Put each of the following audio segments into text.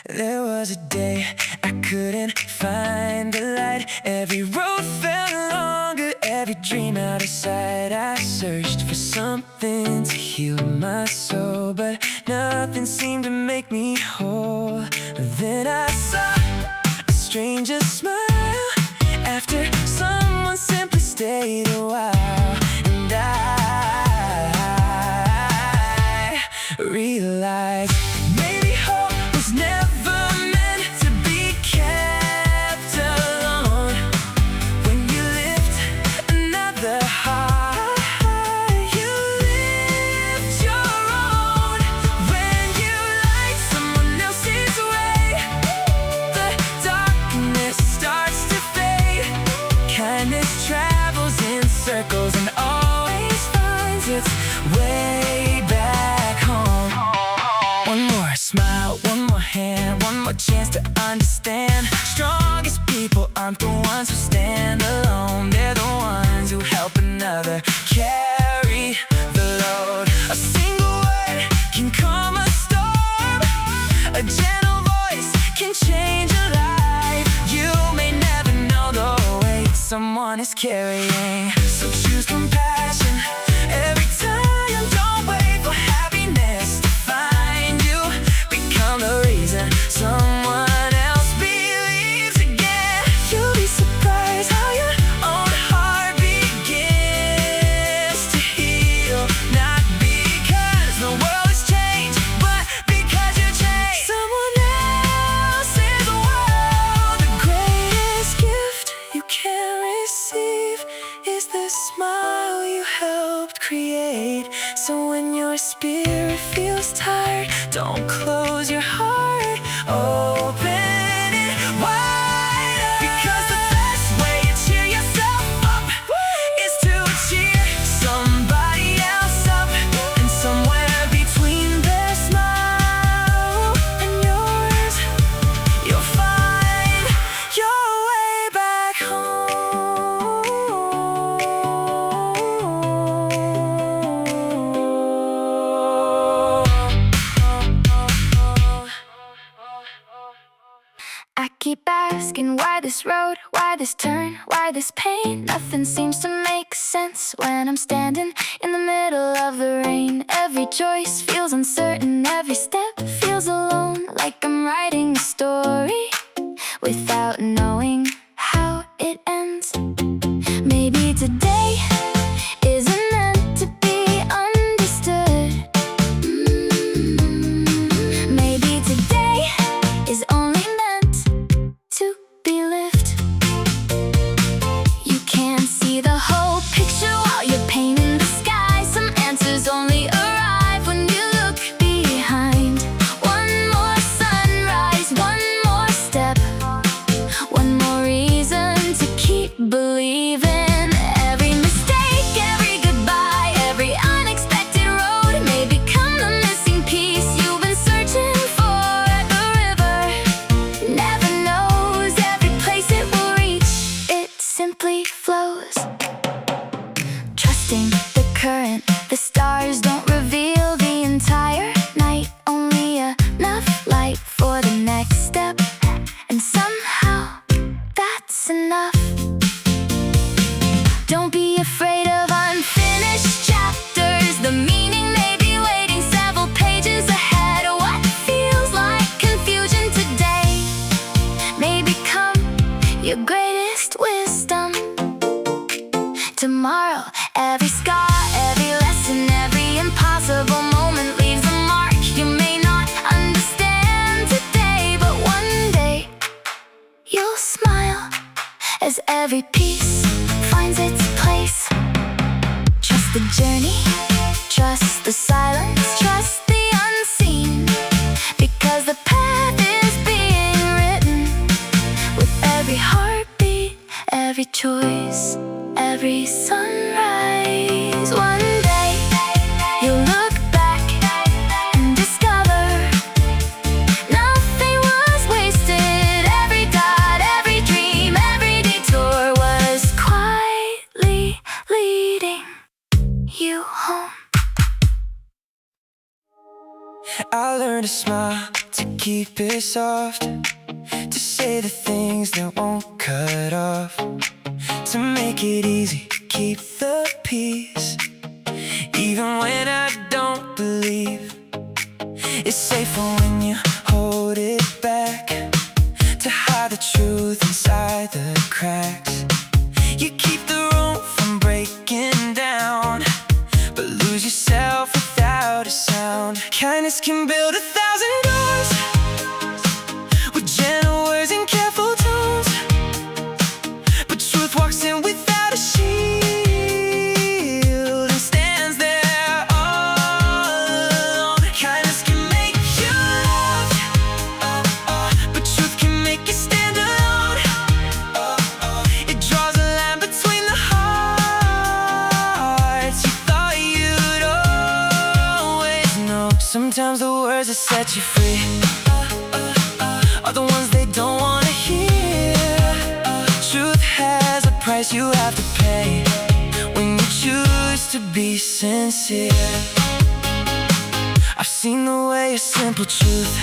There was a day I couldn't find the light. Every road felt longer, every dream out of sight. I searched for something to heal my soul, but nothing seemed to make me whole. Then I saw a stranger's smile after someone simply stayed a while. And I realized maybe hope was never meant to be kept alone. When you lift another high, you lift your own. When you light someone else's way, the darkness starts to fade. Kindness travels in circles and always finds its way back home. One more smile, one more hand, one more chance to understand. Strongest people aren't the ones who stand alone. They're the ones who help another carry the load. A single word can calm a storm. A gentle voice can change a life. You may never know the weight someone is carrying. So choose compassion every time. Don't wait for happiness to find you. Become the reason someone else believes again. You'll be surprised how your own heart begins to heal. Not because the world has changed, but because you changed someone else's world. The greatest gift you can receive is the smile you helped create. So when your spirit feels tired, don't close your heart, open it wider. Because the best way to cheer yourself up is to cheer somebody else up. And somewhere between their smile and yours, you'll find your way back home. I keep asking why this road, why this turn, why this pain. Nothing seems to make sense when I'm standing in the middle of the rain. Every choice feels uncertain, every step feels alone. Like I'm writing a story without knowing how it ends. Maybe today isn't meant to be understood. Maybe today is only meant to be lived. You can't see the whole picture while you're painting the sky. Some answers only arrive when you look behind. One more sunrise, one more step, one more reason to keep believing. Every mistake, every goodbye, every unexpected road may become the missing piece you've been searching for at the river. Never knows every place it will reach. It simply flows, trusting the current. The stars don't reveal the entire night, only enough light for the next step. And somehow that's enough. Don't be afraid of unfinished chapters. The meaning may be waiting several pages ahead. What feels like confusion today may become your greatest wisdom tomorrow. Every scar, every lesson, every impossible moment leaves a mark. You may not understand today, but one day you'll smile as every piece finds its place. Trust the journey, trust the silence, trust the unseen. Because the path is being written with every heartbeat, every choice, every sunrise. One day you'll look back and discover nothing was wasted. Every dot, every dream, every detour was quietly leading you home. keep it soft, to say the things that won't cut off, to make it easy, keep the peace. Even when I don't believe it's safer when you hold it back, to hide the truth inside the cracks. You keep the room from breaking down, but lose yourself without a sound. Kindness can build 1,000 doors with gentle words and careful tones, but truth walks in without a shield and stands there all alone. Kindness can make you loved, but truth can make you stand alone. It draws a line between the hearts you thought you'd always know. Sometimes the words that set you free are the ones they don't want to hear. Truth has a price you have to pay when you choose to be sincere. I've seen the way a simple truth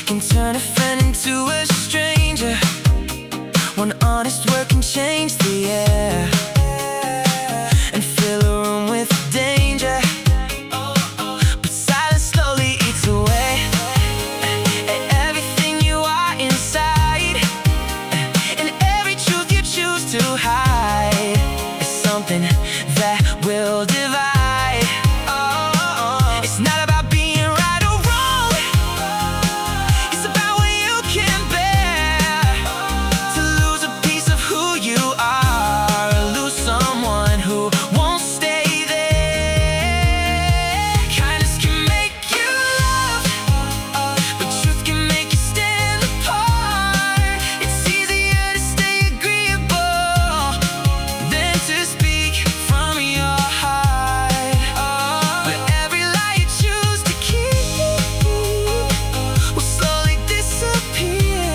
can turn a friend into a stranger. One honest word can change the air and fill a room with danger, but silence slowly eats away at everything you are inside, and every truth you choose to hide is something that will divide. It's not about being right or wrong, it's about what you can bear, to lose a piece of who you are, or lose someone who won't stay there. Kindness can make you loved, but truth can make you stand apart. It's easier to stay agreeable than to speak from your heart. But every lie you choose to keep will slowly disappear.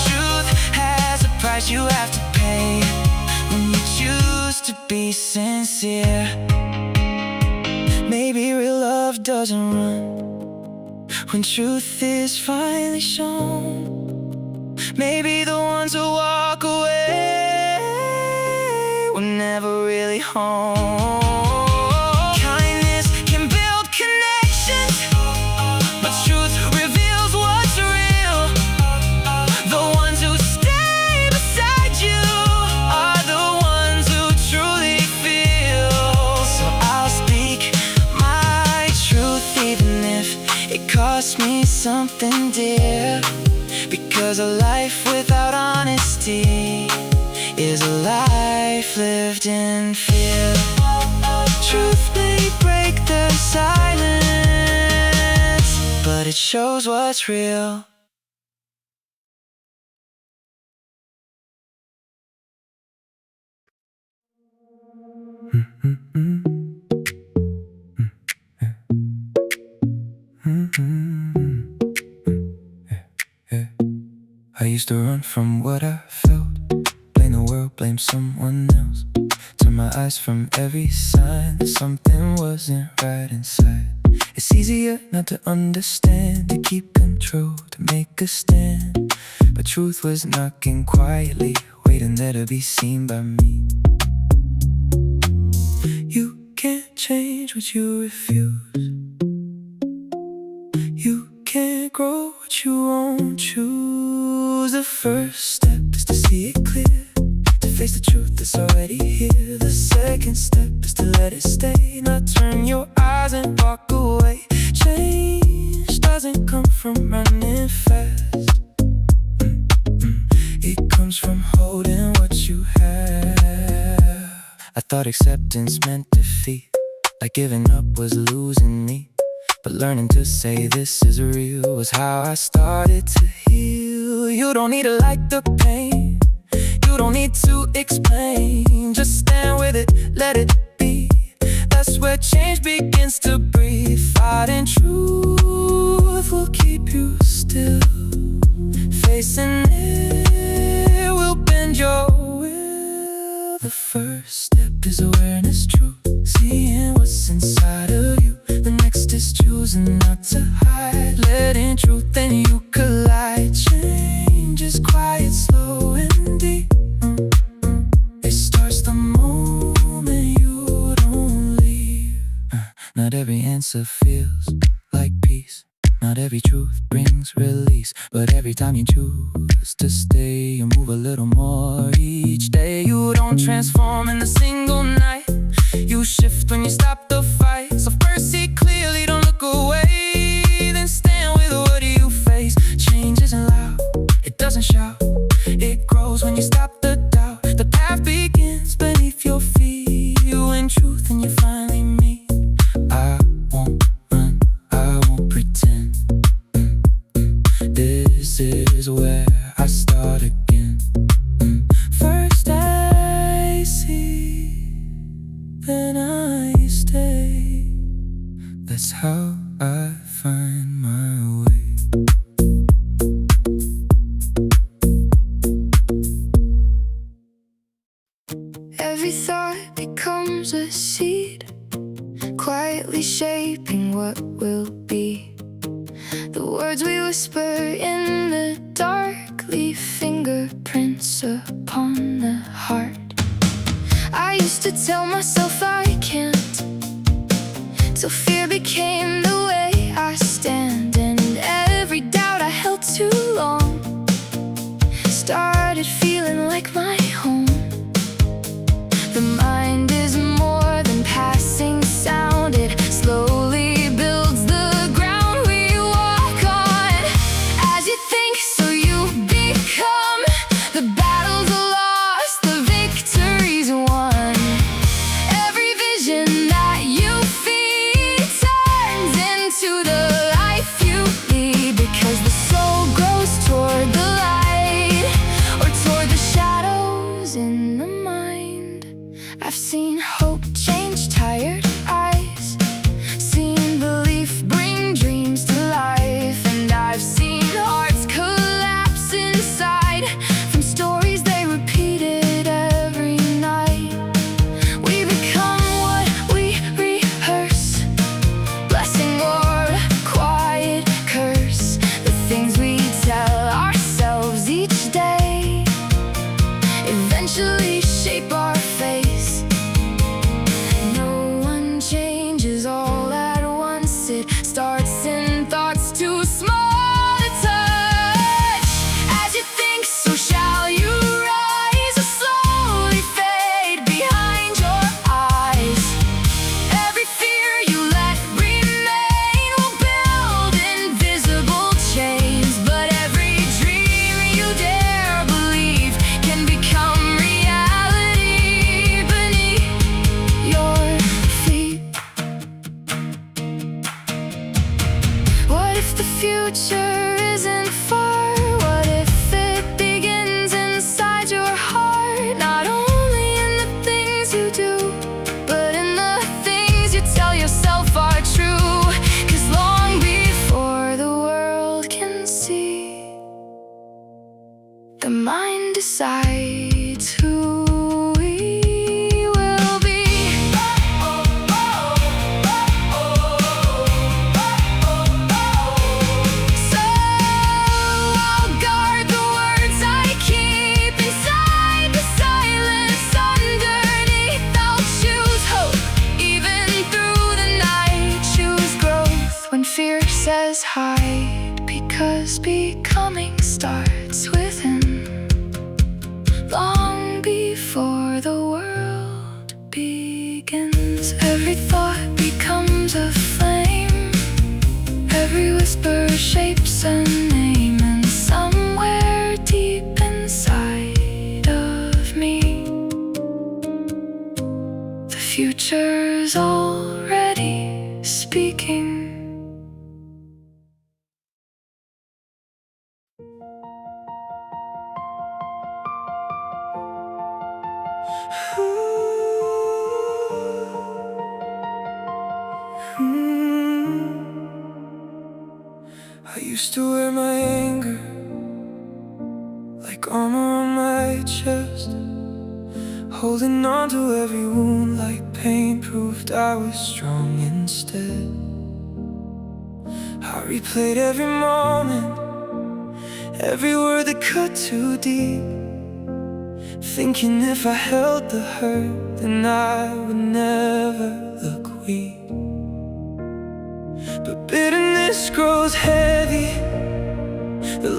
Truth has a price you have to pay when you choose to be sincere. Maybe real love doesn't run when truth is finally shown. Maybe the ones who walk away were never really home. Kindness can build connections, but truth reveals what's real. The ones who stay beside you are the ones who truly feel. So I'll speak my truth even if it costs me something dear, because a life without honesty is a life lived in fear. Truth may break the silence, but it shows what's real. I used to run from what I felt, blame the world, blame someone else, turn my eyes from every sign that something wasn't right inside. It's easier not to understand, to keep control, to make a stand, but truth was knocking quietly, waiting there to be seen by me. You can't change what you refuse, you can't grow what you won't choose. The first step is to see it clear, to face the truth that's already here. The second step is to let it stay, not turn your eyes and walk away. Change doesn't come from running fast, it comes from holding what you have. I thought acceptance meant defeat, like giving up was losing me, but learning to say this is real was how I started to heal. You don't need to like the pain, you don't need to explain, just stand with it, let it be. That's where change begins to breathe. Fighting truth will keep you still, facing it will bend your will. The first step is awareness, truth, seeing what's inside of you. The next is choosing not to hide, letting truth and brings release. But every time you choose to stay, you move a little more each day. You don't transform in a single night. You shift when you stop the fight. So first see clearly, don't look away. Then stand with what you face. Change isn't loud, it doesn't shout. It grows when you stop the doubt. The path begins beneath your feet. You in truth and you finally meet. I won't run, I won't pretend. This is where I start again. First I see, then I stay. That's how I find my way. Every thought becomes a seed, quietly shaping what will be. The words we whisper in the dark leave fingerprints upon the heart. I used to tell myself I can't, till fear became the way I stand. And every doubt I held too long started feeling like my home. The mind is more than passing sound. It slowly builds the ground we walk on. As you think, so you become. The battles are lost, the victory's won. Every vision that you feed turns into the life you lead. Because the soul grows toward the light, or toward the shadows in the mind. I've seen hope change tired eyes, seen belief bring dreams to life. And I've seen hearts collapse inside from stories they repeated every night. We become what we rehearse, blessing or a quiet curse. The things we tell ourselves each day eventually shape our face. No one changes all at once. It starts in thoughts too small to touch. As you think, so shall you rise, or slowly fade behind your eyes. Every fear you let remain will build invisible chains. But every dream you dare believe can become reality beneath your feet. What if the future isn't far? What if it begins inside your heart? Not only in the things you do, but in the things you tell yourself are true. 'Cause long before the world can see, the mind decides who we will be. So I'll guard the words I keep inside the silence underneath. I'll choose hope even through the night. Choose growth when fear says hide, because becoming starts within. Long before the world begins, every thought becomes a flame. Every whisper shapes a name. And somewhere deep inside of me, the future's already speaking. I used to wear my anger like armor on my chest, holding on to every wound like pain proved I was strong instead. I replayed every moment, every word that cut too deep, thinking if I held the hurt, then I would never look weak. But bitterness grows heavy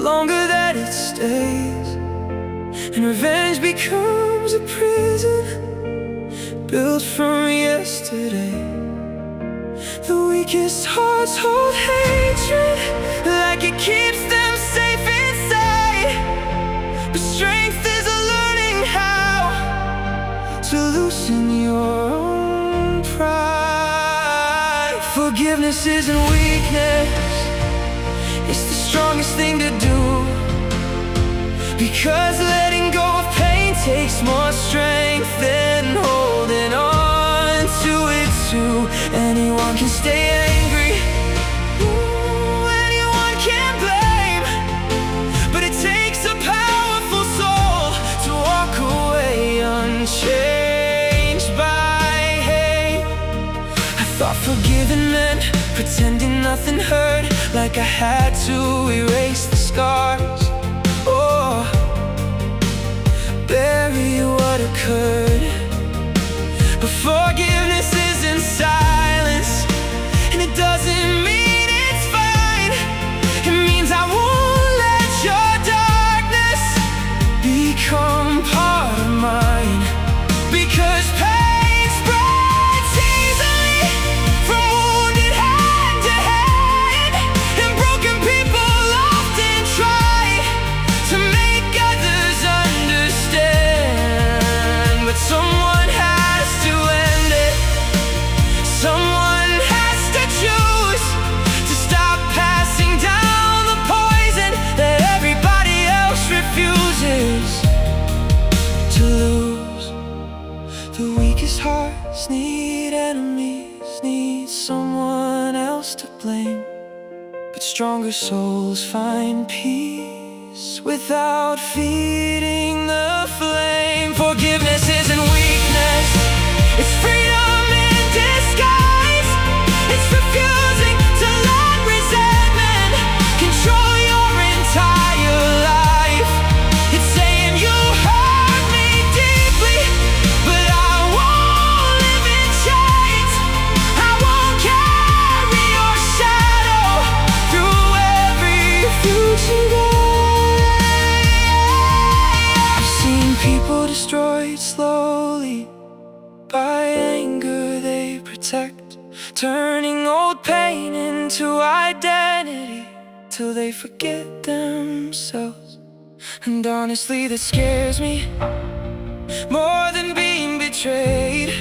longer that it stays, and revenge becomes a prison built from yesterday. The weakest hearts hold hatred like it keeps them safe inside, but strength is learning how to loosen your own pride. Forgiveness isn't weakness, it's the strongest thing to do, because letting go of pain takes more strength than holding on to it too. Anyone can stay angry, anyone can blame, but it takes a powerful soul to walk away unchanged by hate. I thought forgiving meant pretending nothing hurt, like I had to erase the scars or bury what occurred. But forgiveness isn't silence, and it doesn't mean it's fine. It means I won't let your darkness become part of mine, because pain spreads easily from wounded hand to hand, and broken people often try to make others understand. But someone has to end it, someone has to choose to stop passing down the poison that everybody else refuses to lose. The weakest hearts need enemies, need someone else to blame, but stronger souls find peace without feeding the flame. Forgiveness isn't weakness, it's freedom in disguise. It's refusing to let resentment control your entire life. It's saying you hurt me deeply, but I won't live in chains. I won't carry your shadow through every future day. I've seen people destroyed slowly by anger they protect, turning old pain into identity till they forget themselves. And honestly, that scares me more than being betrayed,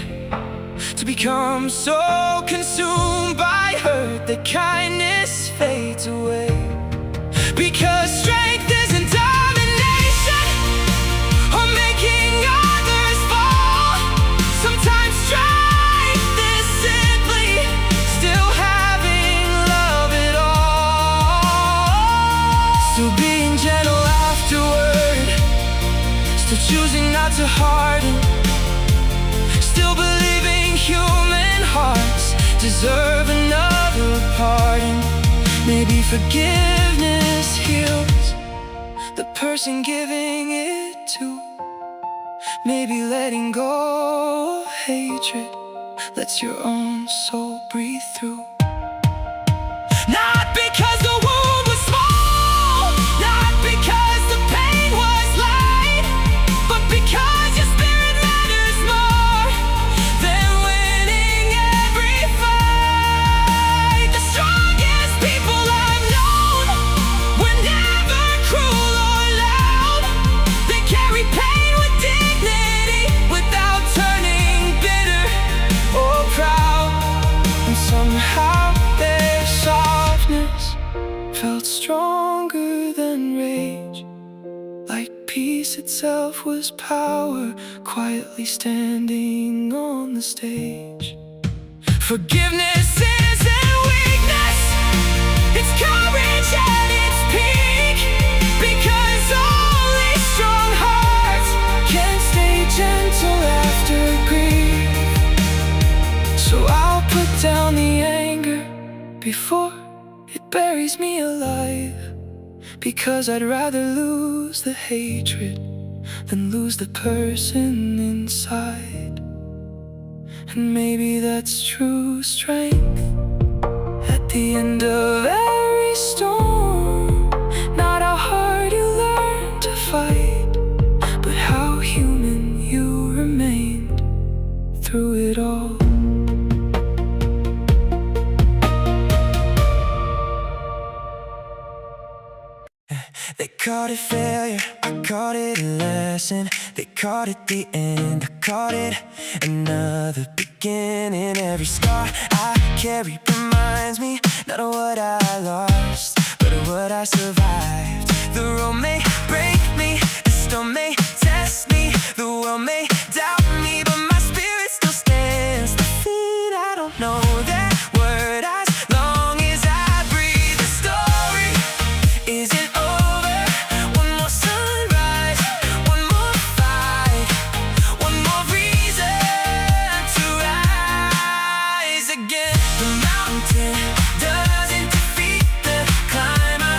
to become so consumed by hurt that kindness fades away. Because strength isn't domination or making others fall. Sometimes strength is simply still having love at all, still being gentle afterward, still choosing not to harden, still believing human hearts deserve another pardon. Maybe forgiveness heals the person giving it to. Maybe letting go of hatred lets your own soul breathe through. Not because the wound was small, not because the pain was light, but because your spirit matters more than winning every fight. The strongest people I've known were never cruel or loud. They carry pain with dignity without turning bitter or proud. And somehow their softness felt stronger than rage, like peace itself was power, quietly standing on the stage. Forgiveness isn't weakness, it's courage at its peak, because only strong hearts can stay gentle after grief. So I'll put down the anger before it buries me alive, because I'd rather lose the hatred than lose the person inside. And maybe that's true strength at the end of every storm. Not a heart They called it failure, I called it a lesson. They called it the end, I called it another beginning. Every scar I carry reminds me not of what I lost, but of what I survived. The road may break me, the storm may test me, the world may doubt me, but my spirit still stands. The feet, I don't know that word as long as I breathe. The story isn't over. One more sunrise, one more fight, one more reason to rise again. The mountain doesn't defeat the climber,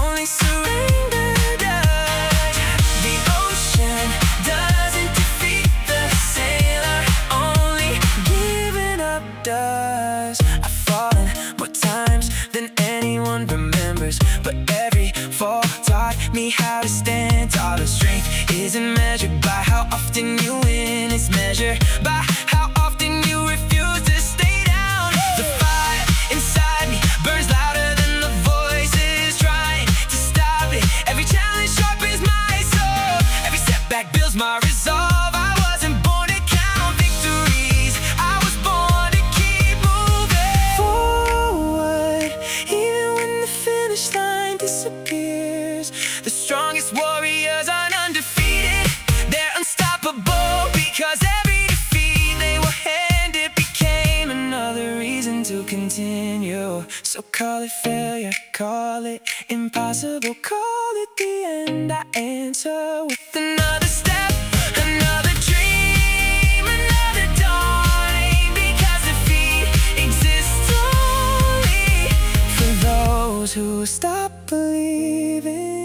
only surrender does. The ocean doesn't defeat the sailor, only giving up does. I've fallen more times than anyone remembers, but every fall taught me how to stand taller. Strength isn't measured by how often you win, it's measured by how often you refuse to stay down. The fire inside me burns louder than the voices trying to stop it. Every challenge sharpens my soul, every setback builds my resolve. I wasn't born to count victories, I was born to keep moving forward. Even when the finish line disappears, the strongest warriors aren't undefeated, they're unstoppable. Because every defeat they were handed became another reason to continue. So call it failure, call it impossible, call it the end. I answer with another step, another dream, another dawning. Because defeat exists only for those who stop believing.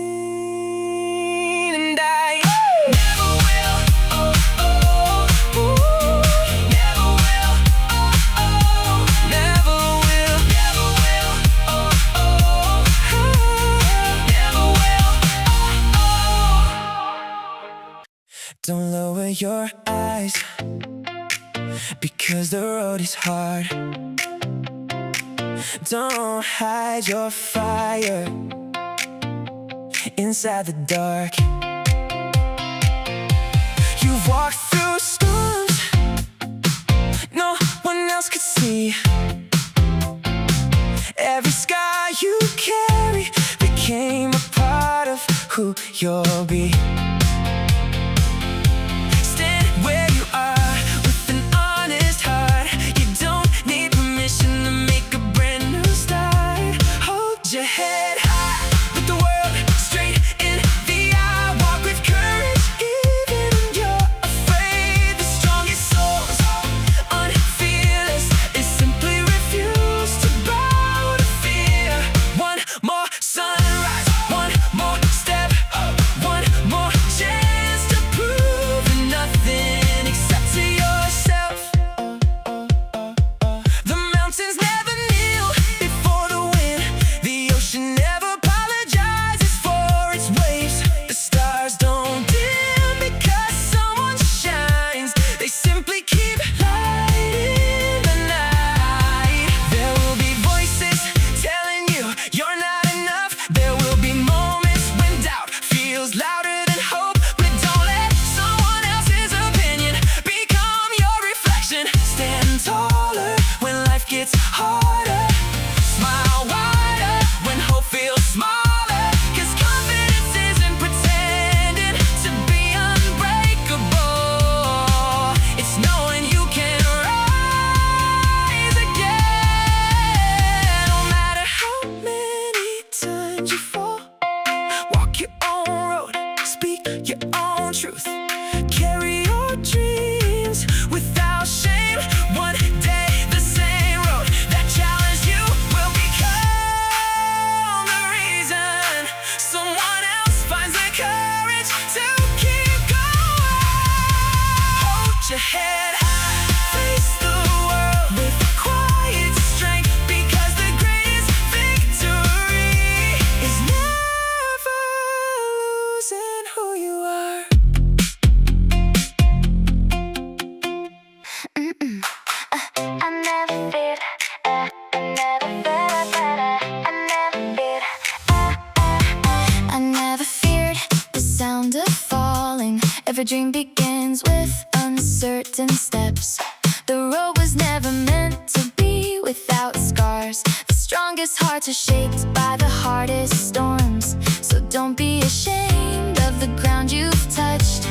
And I never will, oh, oh, ooh, never will, oh, oh, never will, never will, oh, oh, never will, oh, oh. Don't lower your eyes, because the road is hard. Don't hide your fire inside the dark. You've walked through storms no one else could see. Every scar you carry became a part of who you'll be. Stand where you are with an honest heart. You don't need permission to make a brand new start. Hold your head high, look the world straight in the eye. Walk with courage even when you're afraid. The strongest souls, unfearless, they simply refuse to bow to fear. One more sunrise, one more step, one more Every dream begins with uncertain steps. The road was never meant to be without scars. The strongest hearts are shaped by the hardest storms. So don't be ashamed of the ground you've touched.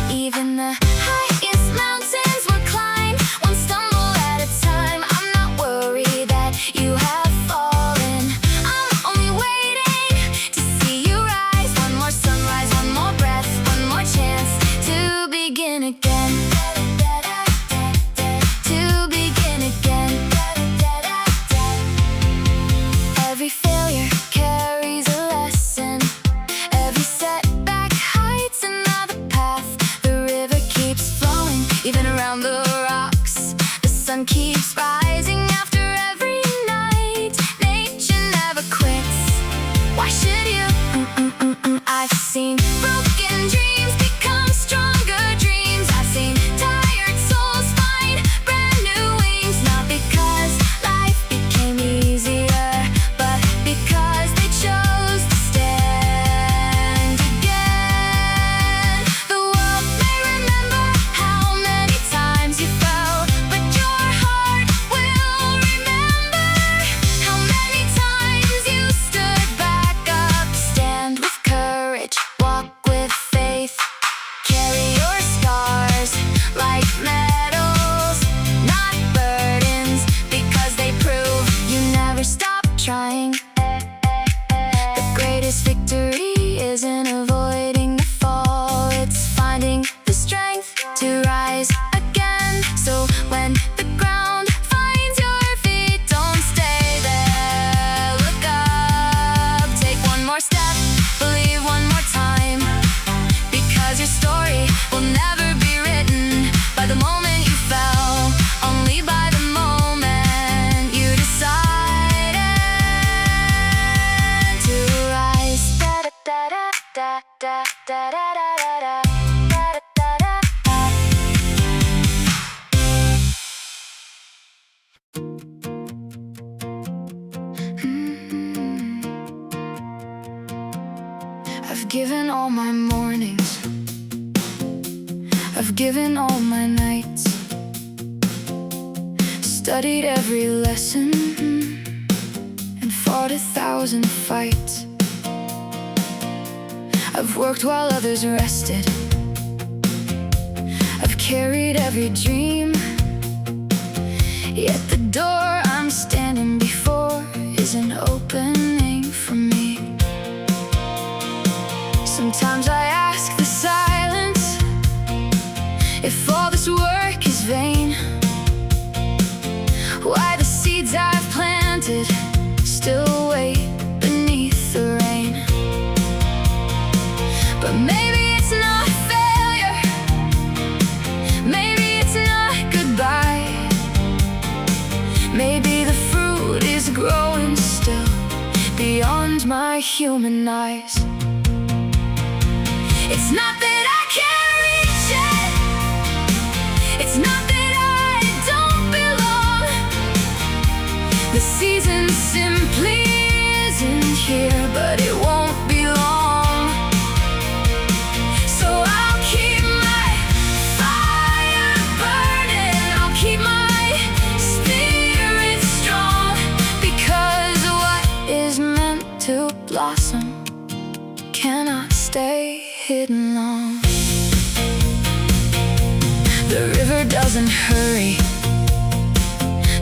Even the highest mountains will climb, one stumble at a time. I'm not worried that you have fallen. I'm only waiting to see you rise. One more sunrise, one more breath, one more chance to begin again. To begin again. Every failure carries a lesson. Every setback hides another path. The river keeps flowing, even around the rocks. The sun keeps rising after every night. Nature never quits. Why should you? I've seen broken dreams become stronger dreams. I've seen tired souls find brand new wings. Not because life became easier, but because they chose to stand again. The world may remember how many times you fell, but your heart will remember how many times you stood back up. Stand with courage, walk with faith. Carry your scars like medals, not burdens, because they prove you never stop trying. The greatest victory isn't avoiding the fall, it's finding the strength to rise again. So when the ground finds your feet, don't stay there. Look up, take one more step, believe one more time, because your story will never be written by the moment you fell, only by the moment you decided to rise. I've given all my mornings, I've given all my nights, studied every lesson and fought 1,000 fights. I've worked while others rested, I've carried every dream. Yet the door I'm standing before is an opening for me. Sometimes I ask the silence if all this work is vain. Why the seeds I've planted still wait beneath the rain. But maybe it's not failure, maybe it's not goodbye. Maybe the fruit is growing still beyond my human eyes. It's not that I can't reach it, it's not that I don't belong. The season simply isn't here, but it won't be long. So I'll keep my fire burning, I'll keep my spirit strong, because what is meant to blossom cannot stay hidden long. The river doesn't hurry,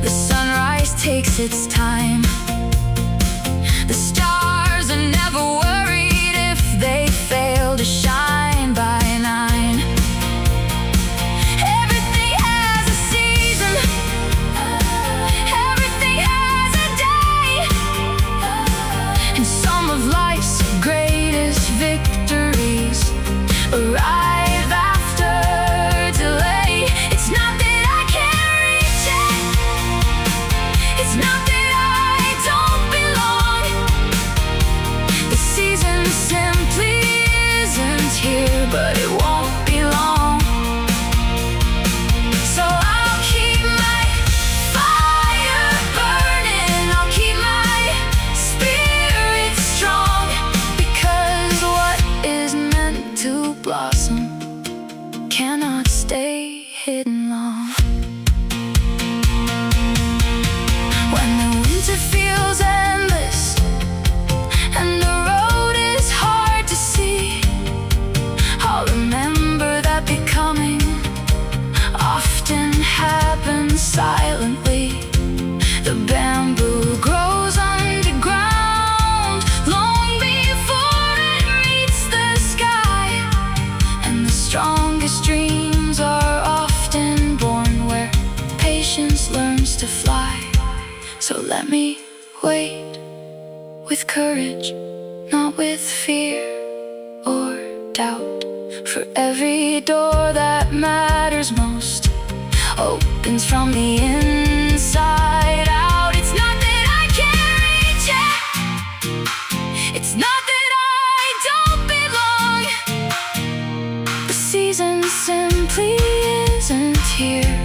the sunrise takes its time. The stars are never worried if they fail to shine by 9. Everything has a season, everything has a day, and some of life's greatest victories arrive after delay. It's not that I can't reach it, it's not that I don't belong. The season simply isn't here, but it won't be long. So I'll keep my fire burning, I'll keep my spirit strong, because what is meant to blossom hidden long. When the winter feels endless and the road is hard to see, I'll remember that becoming often happens silently. The bamboo grows underground long before it meets the sky, and the strongest dreams are often born where patience learns to fly. So let me wait with courage, not with fear or doubt, for every door that matters most opens from the inside out. It's not that I can't reach it, it's not that I don't belong. The season simply isn't here,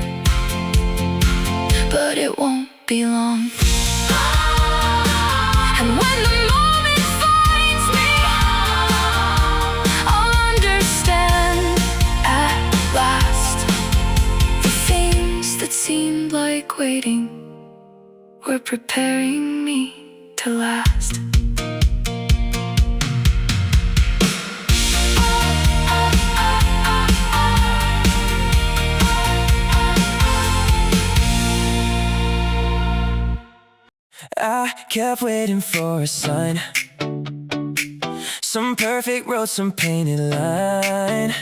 but it won't be long. And when the moment finds me, I'll understand at last. The things that seemed like waiting were preparing me to last. I kept waiting for a sign, some perfect road, some painted line,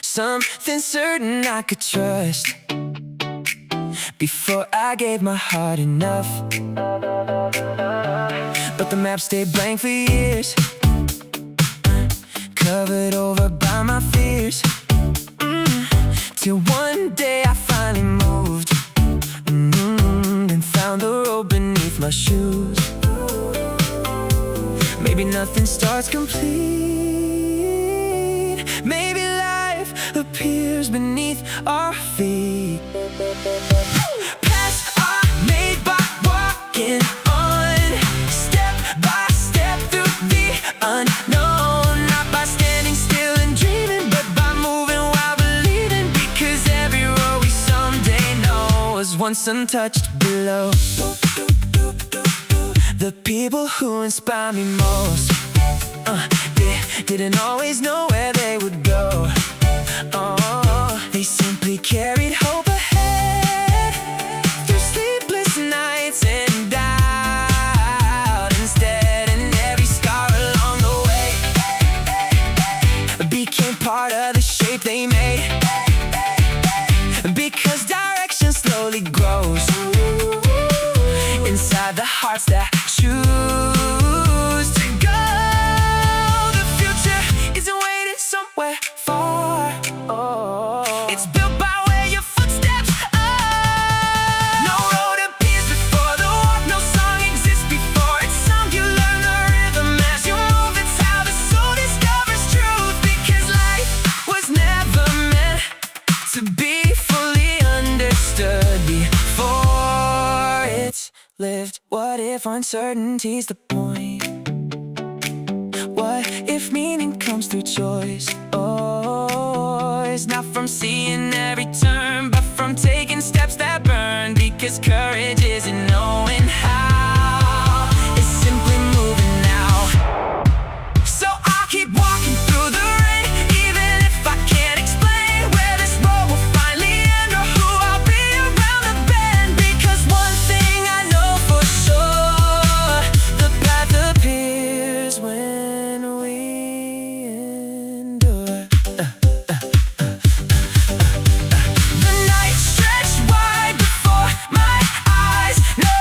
something certain I could trust before I gave my heart enough. But the map stayed blank for years, covered over by my fears, till one day I finally moved, and found the road beneath my shoes. Maybe nothing starts complete, maybe life appears beneath our feet. Paths are made by walking on, step by step through the unknown, not by standing still and dreaming, but by moving while believing, because every road we someday know was once untouched below. The people who inspire me most, they didn't always know where they would go. They simply carried hope ahead through sleepless nights and doubt instead. And every scar along the way became part of the shape they made, because direction slowly grows inside the hearts that choose to go. The future isn't waiting somewhere far, it's built by where your footsteps are. No road appears before the walk, no song exists before it's sung. You learn the rhythm as you move, it's how the soul discovers truth, because life was never meant to be fully understood before it's lived. What if uncertainty's the point? What if meaning comes through choice? Oh, it's not from seeing every turn, but from taking steps that burn, because courage isn't knowing how, it's simply moving now. So I'll keep walking through the rain, even if I can't explain where this road will finally end or who I'll be around the bend, because one thing I know for sure, the path appears when we endure. The night stretched wide before my eyes, no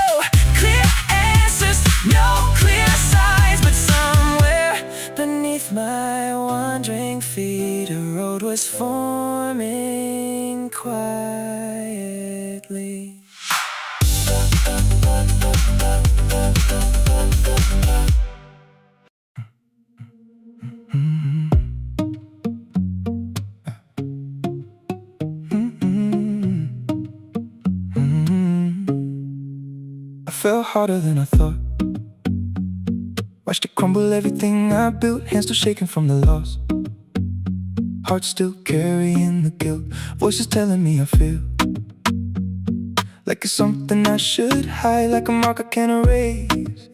clear answers, no clear signs, but somewhere beneath my wandering feet a road was forming quietly. I fell harder than I thought, watched it crumble, everything I built, hands still shaking from the loss. heart still carrying the guilt. Voices telling me I feel like it's something I should hide, like a mark I can't erase.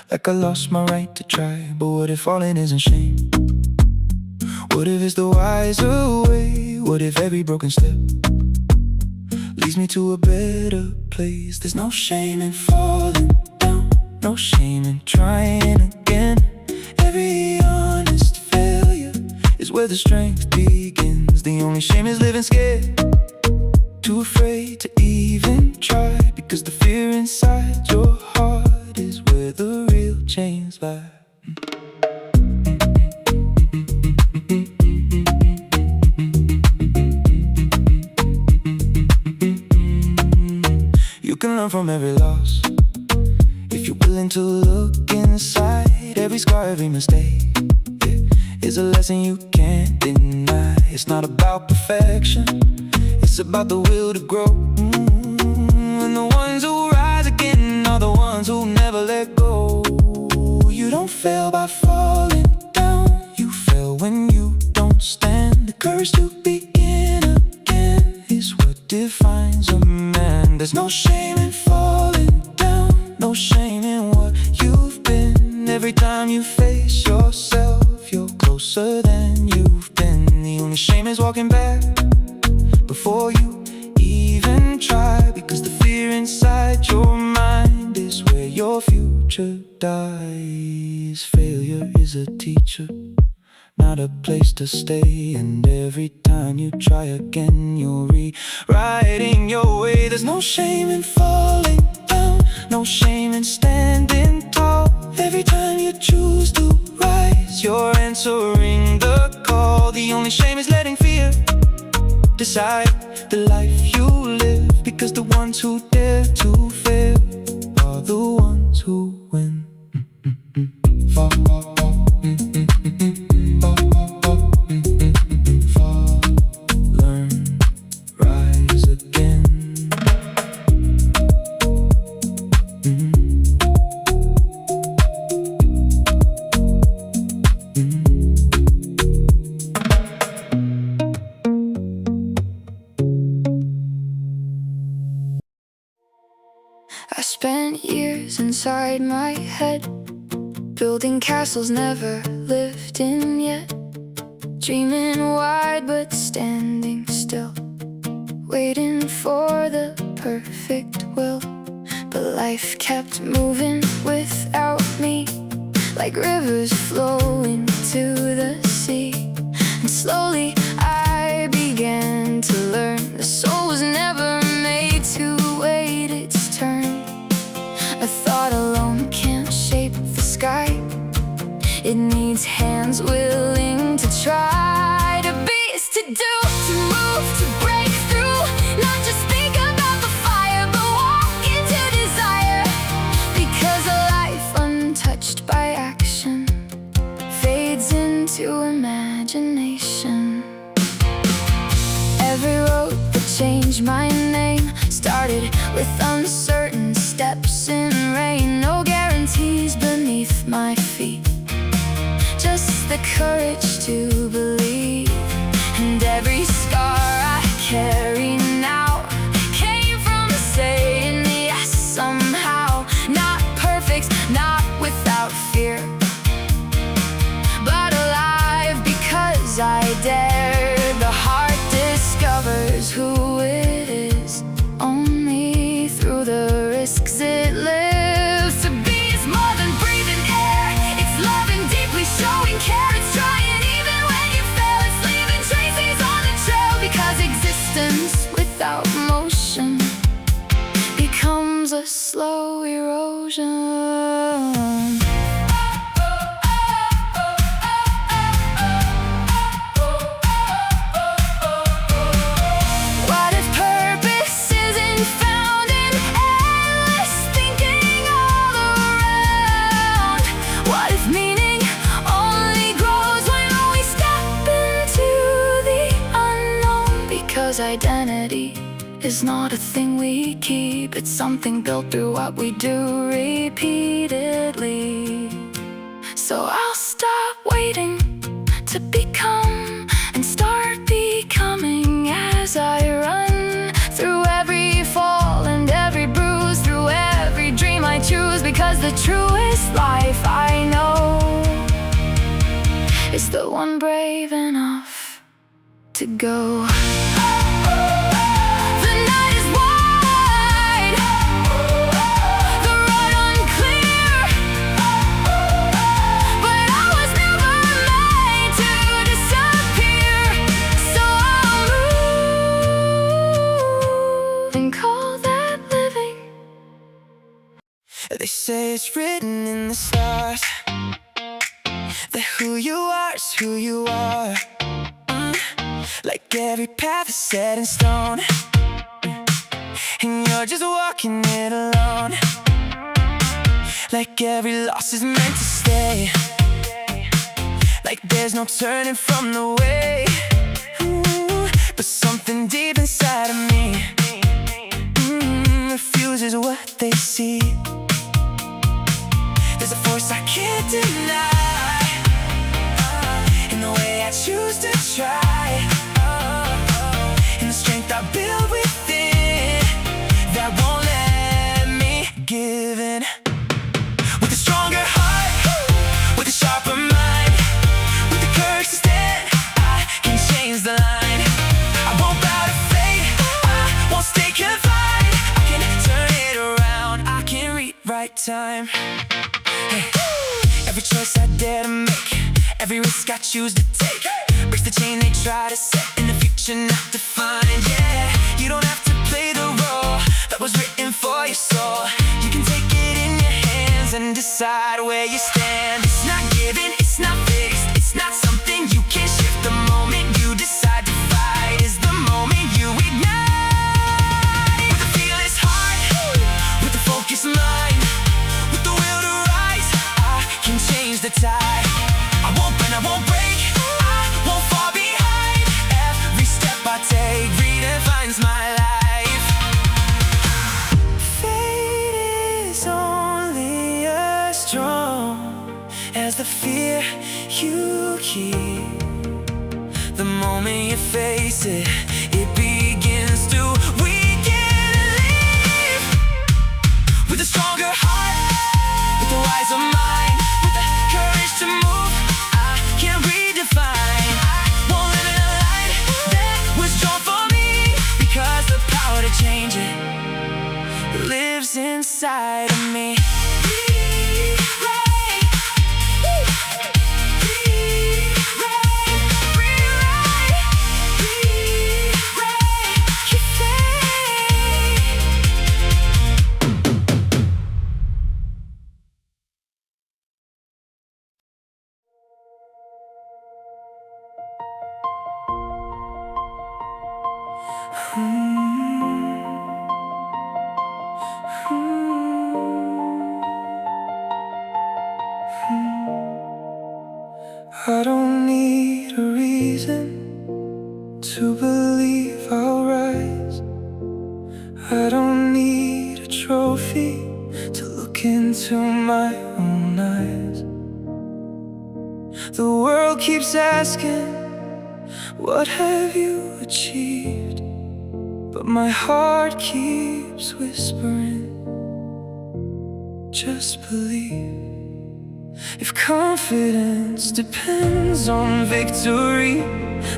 Like I lost my right to try, but what if falling isn't shame? What if it's the wiser way? What if every broken step leads me to a better place? There's no shame in falling down, no shame in trying again. Every honest failure is where the strength begins. The only shame is living scared, too afraid to even try, because the fear inside your heart is where the real change lies. You can learn from every loss if you're willing to look inside. Every scar, every mistake, is a lesson you can't deny. It's not about perfection, it's about the will to grow. And the ones who rise again are the ones who never let go. You don't fail by falling down, you fail when you don't stand. The courage to begin again is what defines a man. There's no shame in falling down, no shame in what you've been. Every time you face yourself, you're closer than you've been. The only shame is walking back before you even try, because the fear inside your mind is where your future dies. Failure is a teacher, not a place to stay. And every time you try again, you're rewriting your way. There's no shame in falling down, no shame in standing tall. Every time you choose to rise, you're answering the call. The only shame is letting fear decide the life you live, because the ones who dare to fail are the ones who win. Fall, learn, rise again. I spent years inside my head, building castles never lived in yet, dreaming wide but standing still, waiting for the perfect will. But life kept moving without me, like rivers flowing to the sea. And slowly I began to learn the soul was never made to wait its turn. A thought alone can't shape the sky, it needs hands willing to try. To be is to do, to move, to break through. Not just think about the fire, but walk into desire. Because a life untouched by action fades into imagination. Every road that changed my name started with uncertain steps in rain. No guarantees beneath my feet, just the courage to believe. And every scar I carry now came from saying yes somehow. Not perfect, not without fear, but alive because I dared. The heart discovers who it is only through the risks it lives. To be is more than breathing air, it's loving deeply, showing care. It's trying even when you fail, it's leaving traces on the trail. Because existence without motion becomes a slow erosion. What if purpose isn't found in endless thinking all around? What if meaning only grows when we step into the unknown? Because identity is not a thing we keep, it's something built through what we do repeatedly. So I'll stop waiting to become the truest life I know is the one brave enough to go. The night is wide, the road unclear, but I was never made to disappear. So I'll move and call that living. They say it's written in the stars that who you are is who you are. Like every path is set in stone, and you're just walking it alone. Like every loss is meant to stay, like there's no turning from the way. But something deep inside of me refuses what they see. There's a force I can't deny in the way I choose to try, in the strength I build within that won't let me give in. With a stronger heart, with a sharper mind, with the courage to stand, I can change the line. I won't bow to fate, I won't stay confined. I can turn it around, I can rewrite time. Hey. Every choice I dare to make, every risk I choose to take, breaks the chain they try to set in the future not defined. Yeah, you don't have to play the role that was written for your soul. You can take it in your hands and decide where you stand. It's not given, it's not fixed, it's not something you can shift. The moment you decide to fight is the moment you ignite. With a fearless heart, with a focused mind, with the will to rise, I can change the tide. I won't bend, I won't break, I won't fall behind. Every step I take redefines my life. Fate is only as strong as the fear you keep. The moment you face it, it begins to weaken and leave. With a stronger heart, with a wiser mind, with the courage to move, I can redefine. I won't live in a light that was drawn for me, because the power to change it lives inside of me. I don't need a reason to believe I'll rise. I don't need a trophy to look into my own eyes. The world keeps asking, what have you achieved? But my heart keeps whispering, just believe. If confidence depends on victory,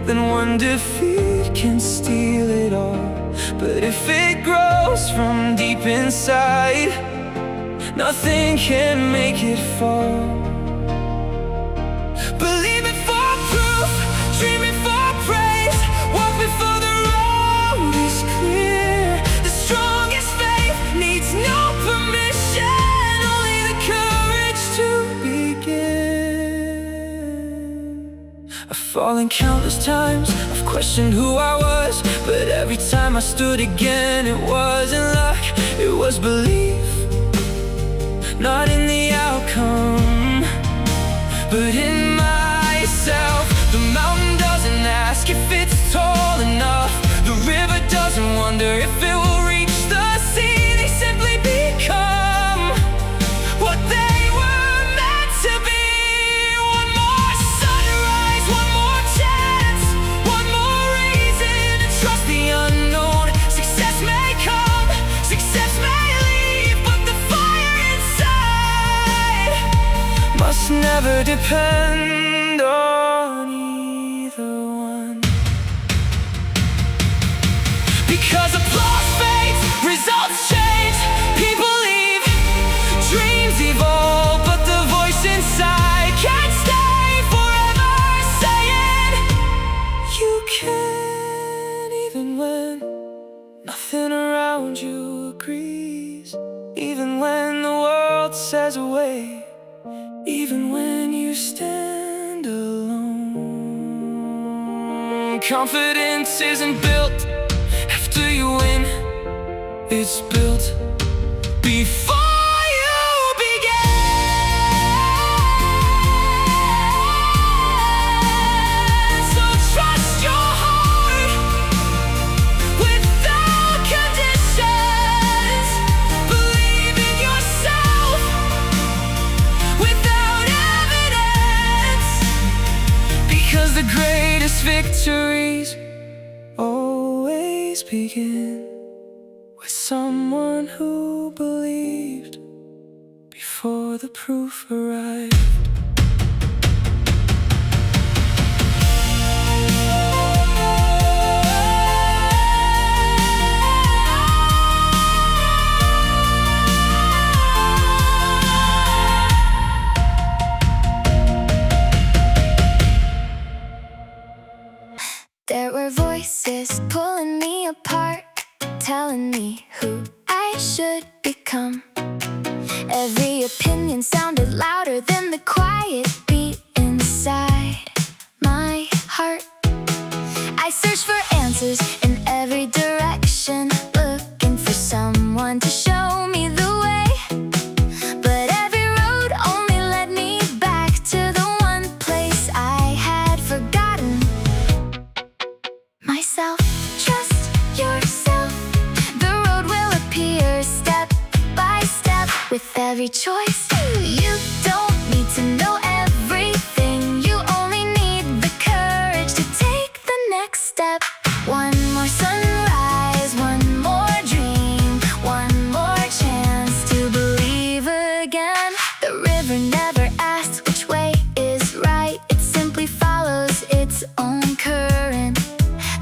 then one defeat can steal it all. But if it grows from deep inside, nothing can make it fall. Believe it for proof, dream it for praise, walk before the road is clear. The strongest faith needs no permission, only the courage to I've fallen countless times, I've questioned who I was, but every time I stood again, it wasn't luck, it was belief. Not in the outcome, but in myself. The mountain doesn't ask if it's tall enough, the river doesn't wonder if it will reach the sea. They simply become what they were meant to be. One more sunrise, one more chance, one more reason to trust the unknown. Success may come, success may leave, but the fire inside never depend on either one. Because applause fades, results change, people leave, dreams evolve, but the voice inside can't stay forever saying you can, even when nothing around you agrees, even when the world says away, even when you stand alone. Confidence isn't built after you win, it's built before you begin. So trust your heart without conditions. Believe in yourself without evidence. Because the greatest victories always begin with someone who believed before the proof arrived. There were voices pulling me apart, telling me who I should become. Every opinion sounded louder than the quiet beat inside my heart. I searched for answers in every direction, looking for someone to show me the way. But every road only led me back to the one place I had forgotten myself. Trust yourself. The road will appear step by step with every choice. You don't need to know everything. You only need the courage to take the next step. One more sunrise, one more dream, one more chance to believe again. The river never asks which way is right. It simply follows its own current.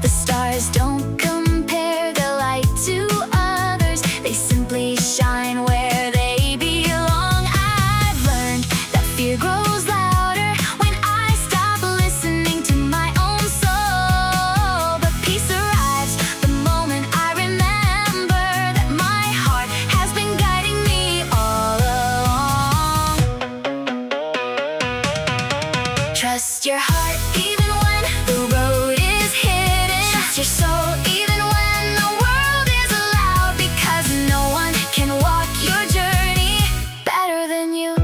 The stars don't compare their light to others. They simply shine where they belong. I've learned that fear grows louder when I stop listening to my own soul. But peace arrives the moment I remember that my heart has been guiding me all along. Trust your heart even when the road is hidden. Trust your soul even when the world is loud. Because no one can walk your journey better than you.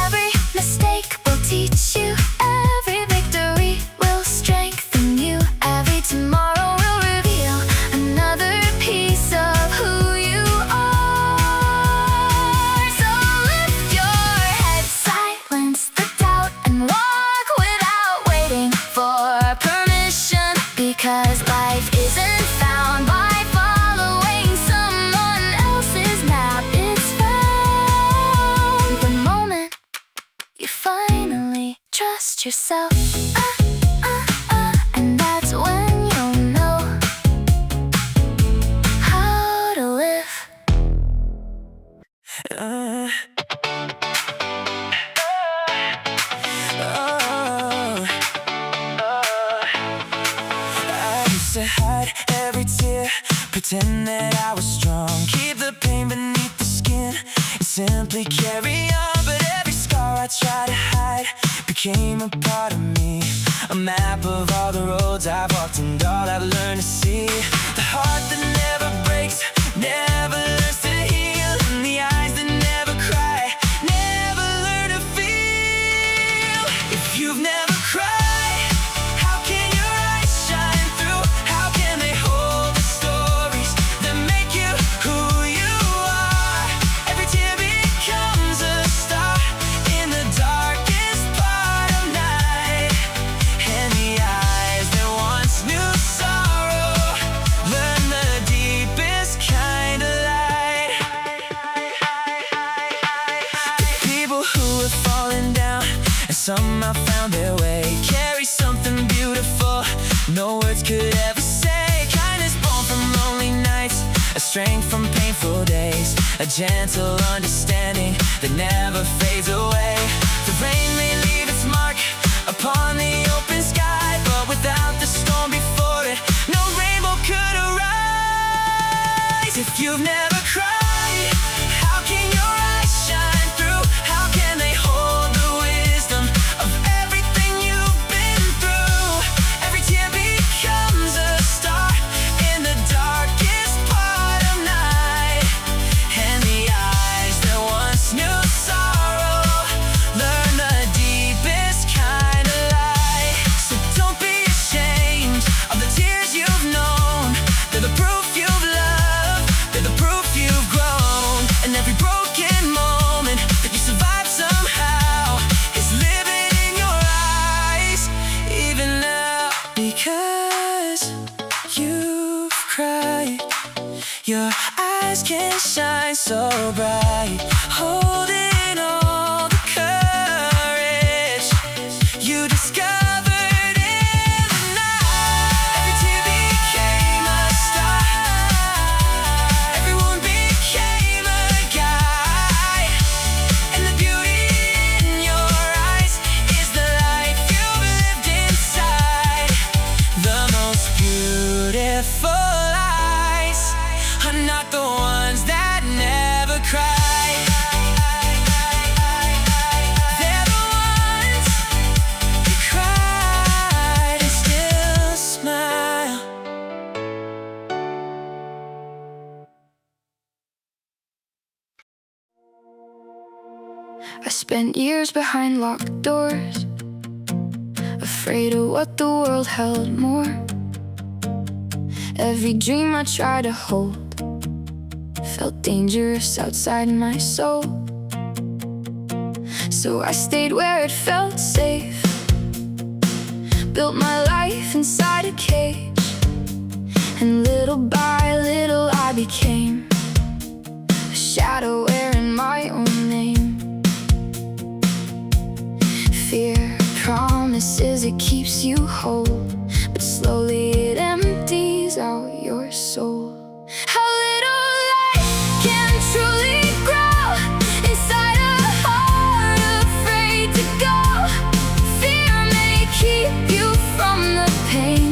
Every mistake will teach you. Every victory will strengthen you. Every tomorrow will reveal another piece of who you are. So lift your head, silence the doubt, and walk without waiting for permission. Because life isn't found by following someone else's map. It's found the moment you finally trust yourself. And that's when you'll know how to live. I used to hide every tear, pretend that I was strong, keep the pain beneath the skin and simply carry on. But every scar I tried to hide became a part of me, a map of all the roads I've walked and all I've learned to see. The heart that never breaks never learns to heal, and the eyes that never cry never learn to feel. If you've never cried, how can your eyes shine through? How can they hold the stories that make you who you are? Every tear becomes a star in the darkest part of night, and the eyes that once knew sorrow somehow found their way. Carry something beautiful no words could ever say. Kindness born from lonely nights, a strength from painful days, a gentle understanding that never fades away. The rain may leave its mark upon the open sky, but without the storm before it, no rainbow could arise. If you've never cried, how can your eyes shine through? How can they hold the wisdom of everything you've been through? Every tear becomes a star in the darkest part of night, and the eyes that once knew sorrow learn the deepest kind of light. So don't be ashamed of the tears you've known. They're the proof you've loved, they're the proof you've grown. And every broken moment that you survived somehow is living in your eyes, even now. Because you've cried, your eyes can shine so bright, holding all the courage you discovered in the night. Every tear became a star, everyone became a guide, and the beauty in your eyes is the life you've lived inside. The most beautiful eyes are not the ones that never cry. They're the ones that cried and still smile. I spent years behind locked doors, afraid of what the world held more. Every dream I tried to hold felt dangerous outside my soul. So I stayed where it felt safe, built my life inside a cage, and little by little I became a shadow wearing my own name. Fear promises it keeps you whole, but slowly it empties out your soul. How little light can truly grow inside a heart afraid to go. Fear may keep you from the pain,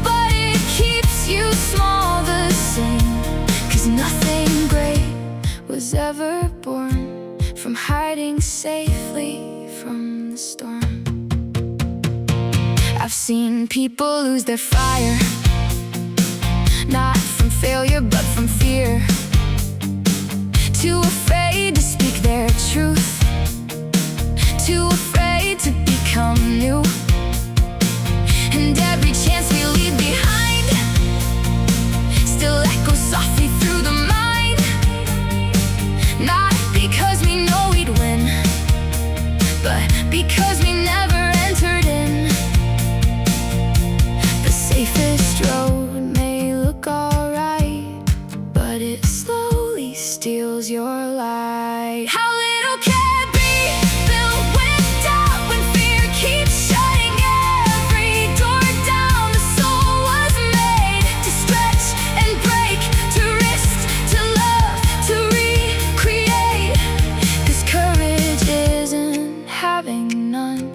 but it keeps you small the same. 'Cause nothing great was ever born from hiding safely from the storm. I've seen people lose their fire, not from failure but from fear. Too afraid to speak their truth, too afraid to become new. And every chance we leave behind still echoes softly through the mind. Not because we know we'd win, but because we never entered in. The safest road may look alright, but it slowly steals your light. How little can be built with doubt when fear keeps shutting every door down. The soul was made to stretch and break, to risk, to love, to recreate. 'Cause courage isn't having none,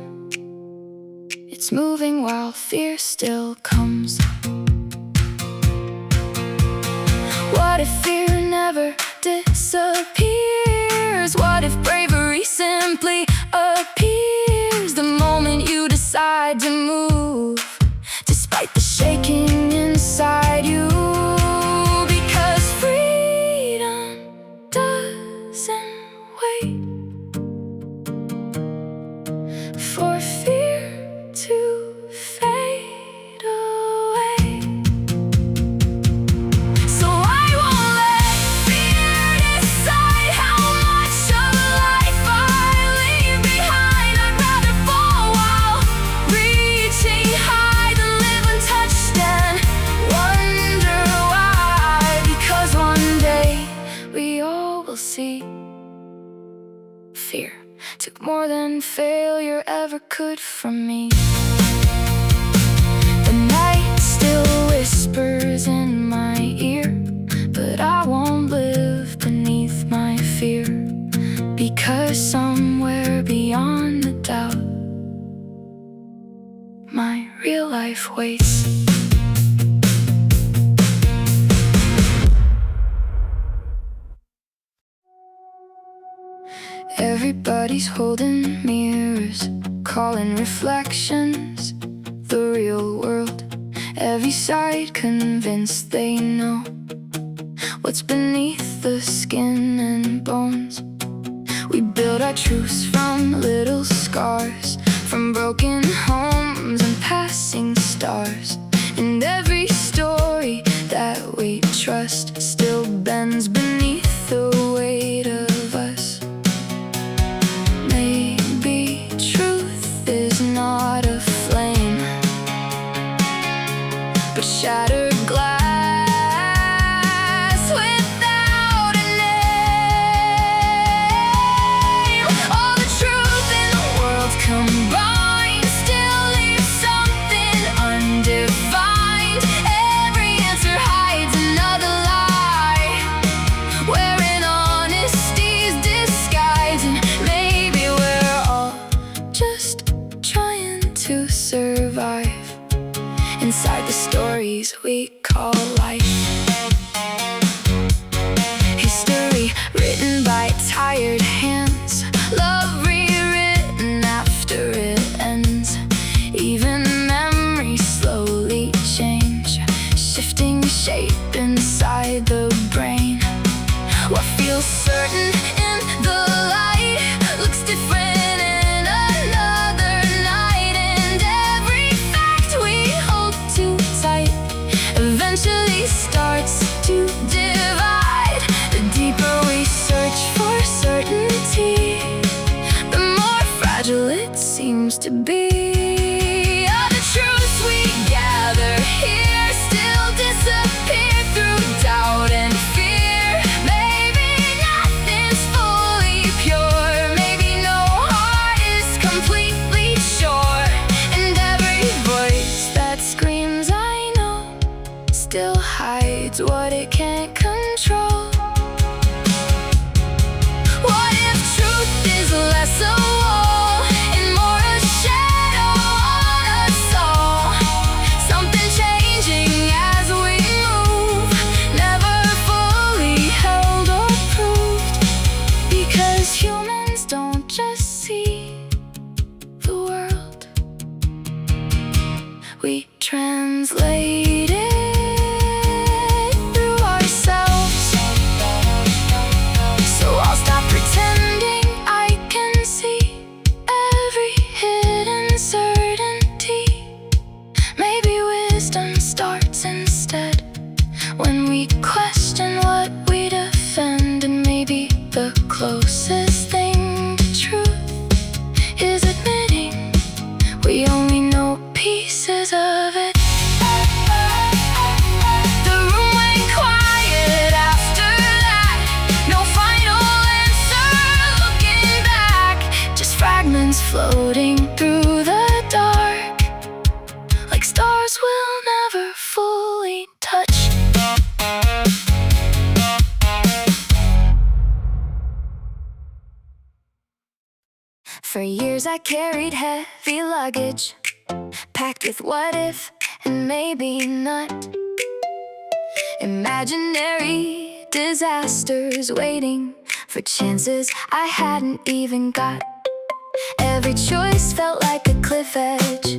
it's moving while fear still comes. What if fear never disappears? What if bravery simply appears the moment you decide to move, despite the shaking inside you? Because freedom doesn't wait for fear to fade away. So I won't let fear decide how much of life I lead. fear took more than failure ever could from me. The night still whispers in my ear, but I won't live beneath my fear, because somewhere beyond the doubt, my real life waits. Everybody's holding mirrors, calling reflections the real world. Every side convinced they know what's beneath the skin and bones. We build our truths from little scars, from broken homes and passing stars. And every story that we trust still bends beneath the weight of us. Maybe truth is not a flame, but shattered glass without a name. All the truth in the world combined still leaves something undefined. Every answer hides another lie, wherein honesty's disguised. And maybe we're all just trying to survive inside the stories we call life. History written by tired hands, love rewritten after it ends. Even memories slowly change, shifting shape inside the brain. What feels certain in the light looks different in another night. And every fact we hold too tight eventually starts to divide. The deeper we search for certainty, the more fragile it seems to be. All the truths we gather here still disappear through doubt and fear. Maybe nothing's fully pure, maybe no heart is completely sure. And every voice that screams I know still hides what it can't control. What if truth is less a wall and more a shadow on us all? Something changing as we move, never fully held or proved, because humans don't just see the world, we translate it through ourselves. So I'll stop pretending I can see every hidden certainty. Maybe wisdom starts instead when we question what we defend. And maybe the closest thing to truth is admitting we only know pieces of it. The room went quiet after that, no final answer looking back, just fragments floating through the dark, like stars we'll never fully touch. For years I carried heavy luggage, packed with what if and maybe not. Imaginary disasters waiting for chances I hadn't even got. Every choice felt like a cliff edge,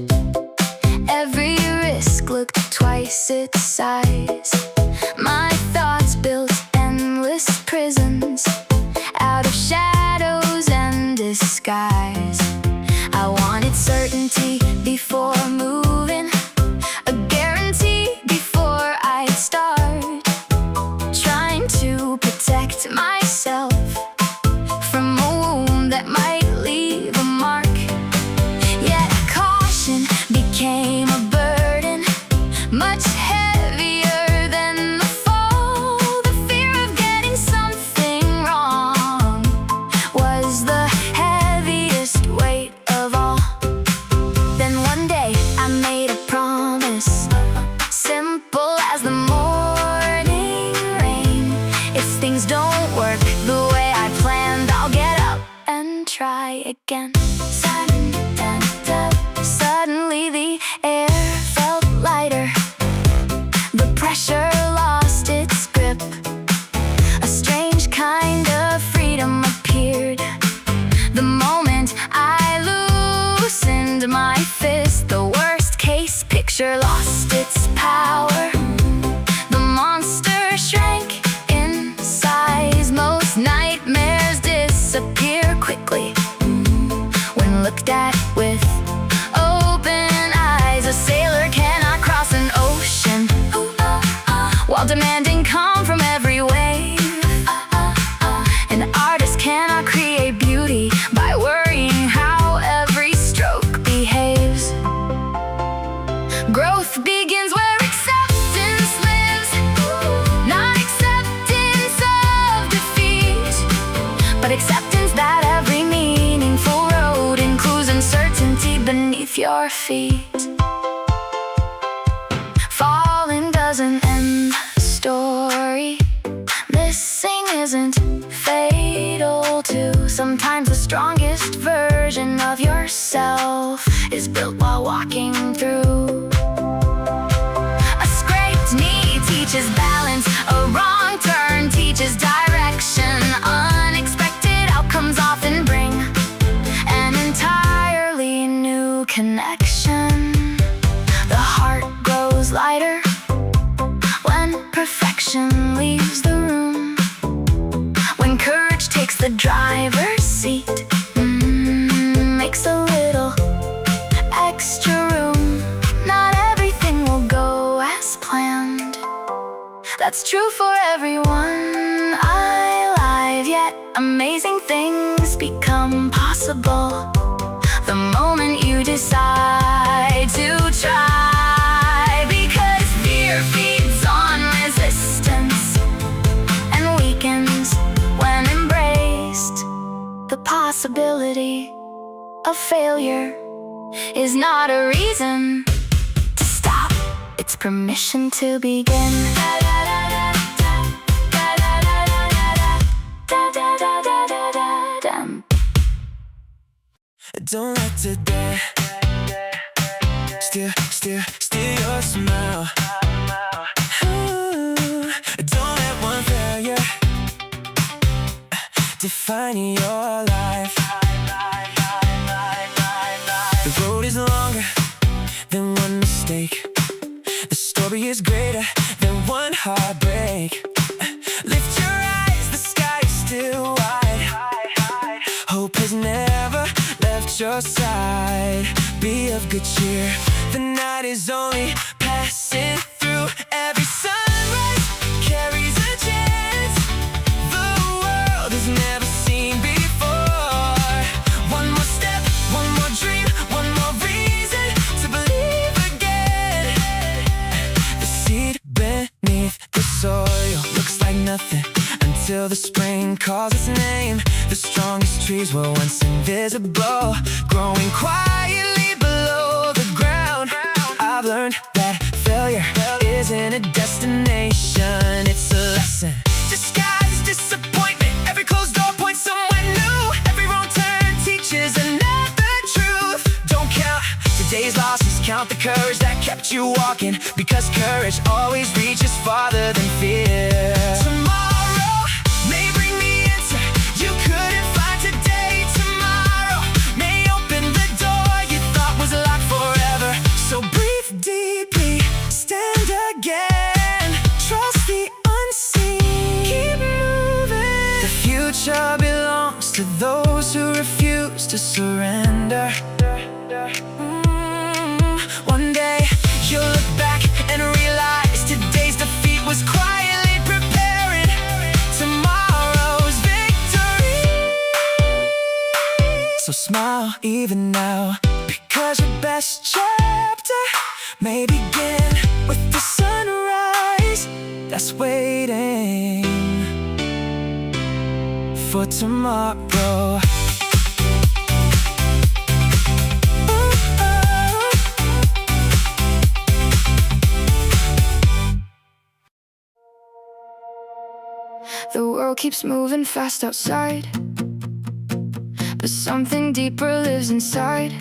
every risk looked twice its size. My thoughts built endless prisons out of shadows and disguise. I wanted certainty before moving, a guarantee before I'd start, trying to protect myself from a wound that might leave a mark. Yet caution became a burden, much heavier than the fall. The fear of getting something wrong was the try again. Suddenly the air felt lighter. The pressure lost its grip. A strange kind of freedom appeared. The moment I loosened my fist, the worst case picture lost its power. The monster shrank in size. Most nightmares disappear quickly when looked at with open eyes. A sailor cannot cross an ocean while demanding calm from every wave. An artist cannot create beauty by worrying how every stroke behaves. Growth begins where acceptance lives, not acceptance of defeat, but acceptance that every meaningful road includes uncertainty beneath your feet. Falling doesn't end the story. Missing isn't fatal too. Sometimes the strongest version of yourself is built while walking through. A scraped knee teaches balance. A wrong turn teaches direction. Unexpected outcomes often bring an entirely new connection. The heart grows lighter when perfection leaves the room. When courage takes the driver's seat, makes a little extra room. Not everything will go as planned. That's true for everyone alive, yet amazing things become possible the moment you decide to try. Because fear feeds on resistance and weakens when embraced. The possibility of failure is not a reason to stop. It's permission to begin. Don't let today steal your smile. Ooh, don't let one failure define your life. The road is longer than one mistake. The story is greater than one heartbreak. Lift your eyes, the sky is still wide. Hope has never left your side. Be of good cheer, the night is only passing through. Every sunrise carries a chance the world has never seen before. One more step, one more dream, one more reason to believe again. The seed beneath the soil looks like nothing until the spring calls its name. The strongest trees were once invisible, growing quietly below the ground. I've learned that failure isn't a destination, it's a lesson. Disguised disappointment, every closed door points somewhere new. Every wrong turn teaches another truth. Don't count today's losses, count the courage that kept you walking. Because courage always reaches farther than fear. Tomorrow may bring the answer you couldn't find today. Tomorrow may open the door you thought was locked forever. So breathe deeply, stand again, trust the unseen, keep moving. The future belongs to those who refuse to surrender. One day you'll look back and realize today's defeat was quietly preparing tomorrow's victory. So smile even now, because your best chapter may begin with the sunrise that's waiting for tomorrow. The world keeps moving fast outside, but Something deeper lives inside,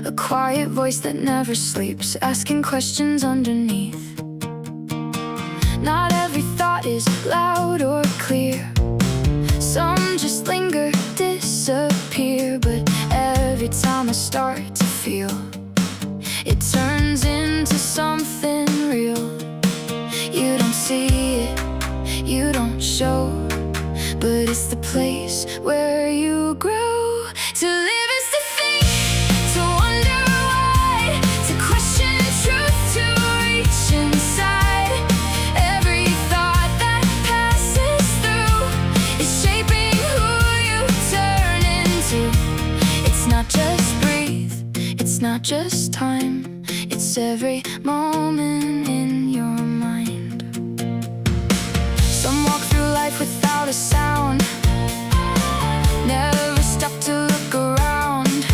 a quiet voice that never sleeps, asking questions underneath. Not every thought is loud or clear. Some just linger, disappear. But every time I start to feel, it turns into something real. You don't see it, you don't show, but it's the place where you grow. To live is to think, to wonder why, to question truth, to reach inside. Every thought that passes through is shaping who you turn into. It's not just breathe, it's not just time, it's every moment in your mind. Some walk through life without a sound, never stop to look around.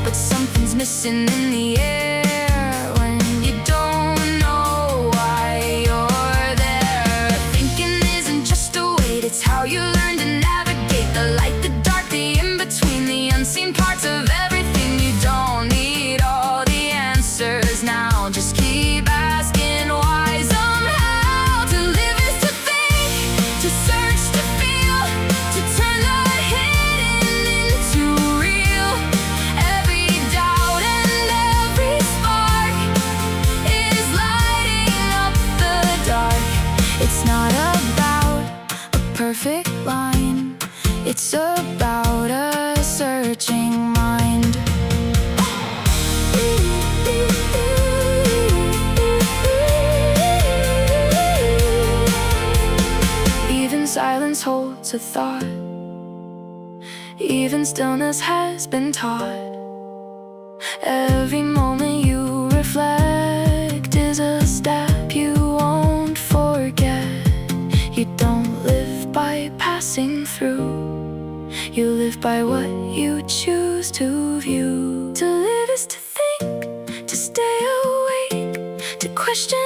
But something's missing in the air when you don't know why you're there. Thinking isn't just a weight, it's how you learn to navigate the light, the dark, the in-between, the unseen parts of everything. You don't need all the answers now, just keep asking why. Somehow to live is to think, to search, to feel, to turn the hidden into real. Every doubt and every spark is lighting up the dark. It's not about a perfect line, it's about a searching mind. Even silence holds a thought, even stillness has been taught. Every moment you reflect is a step you won't forget. You don't live by passing through, you live by what you choose to view. To live is to think, to stay awake, to question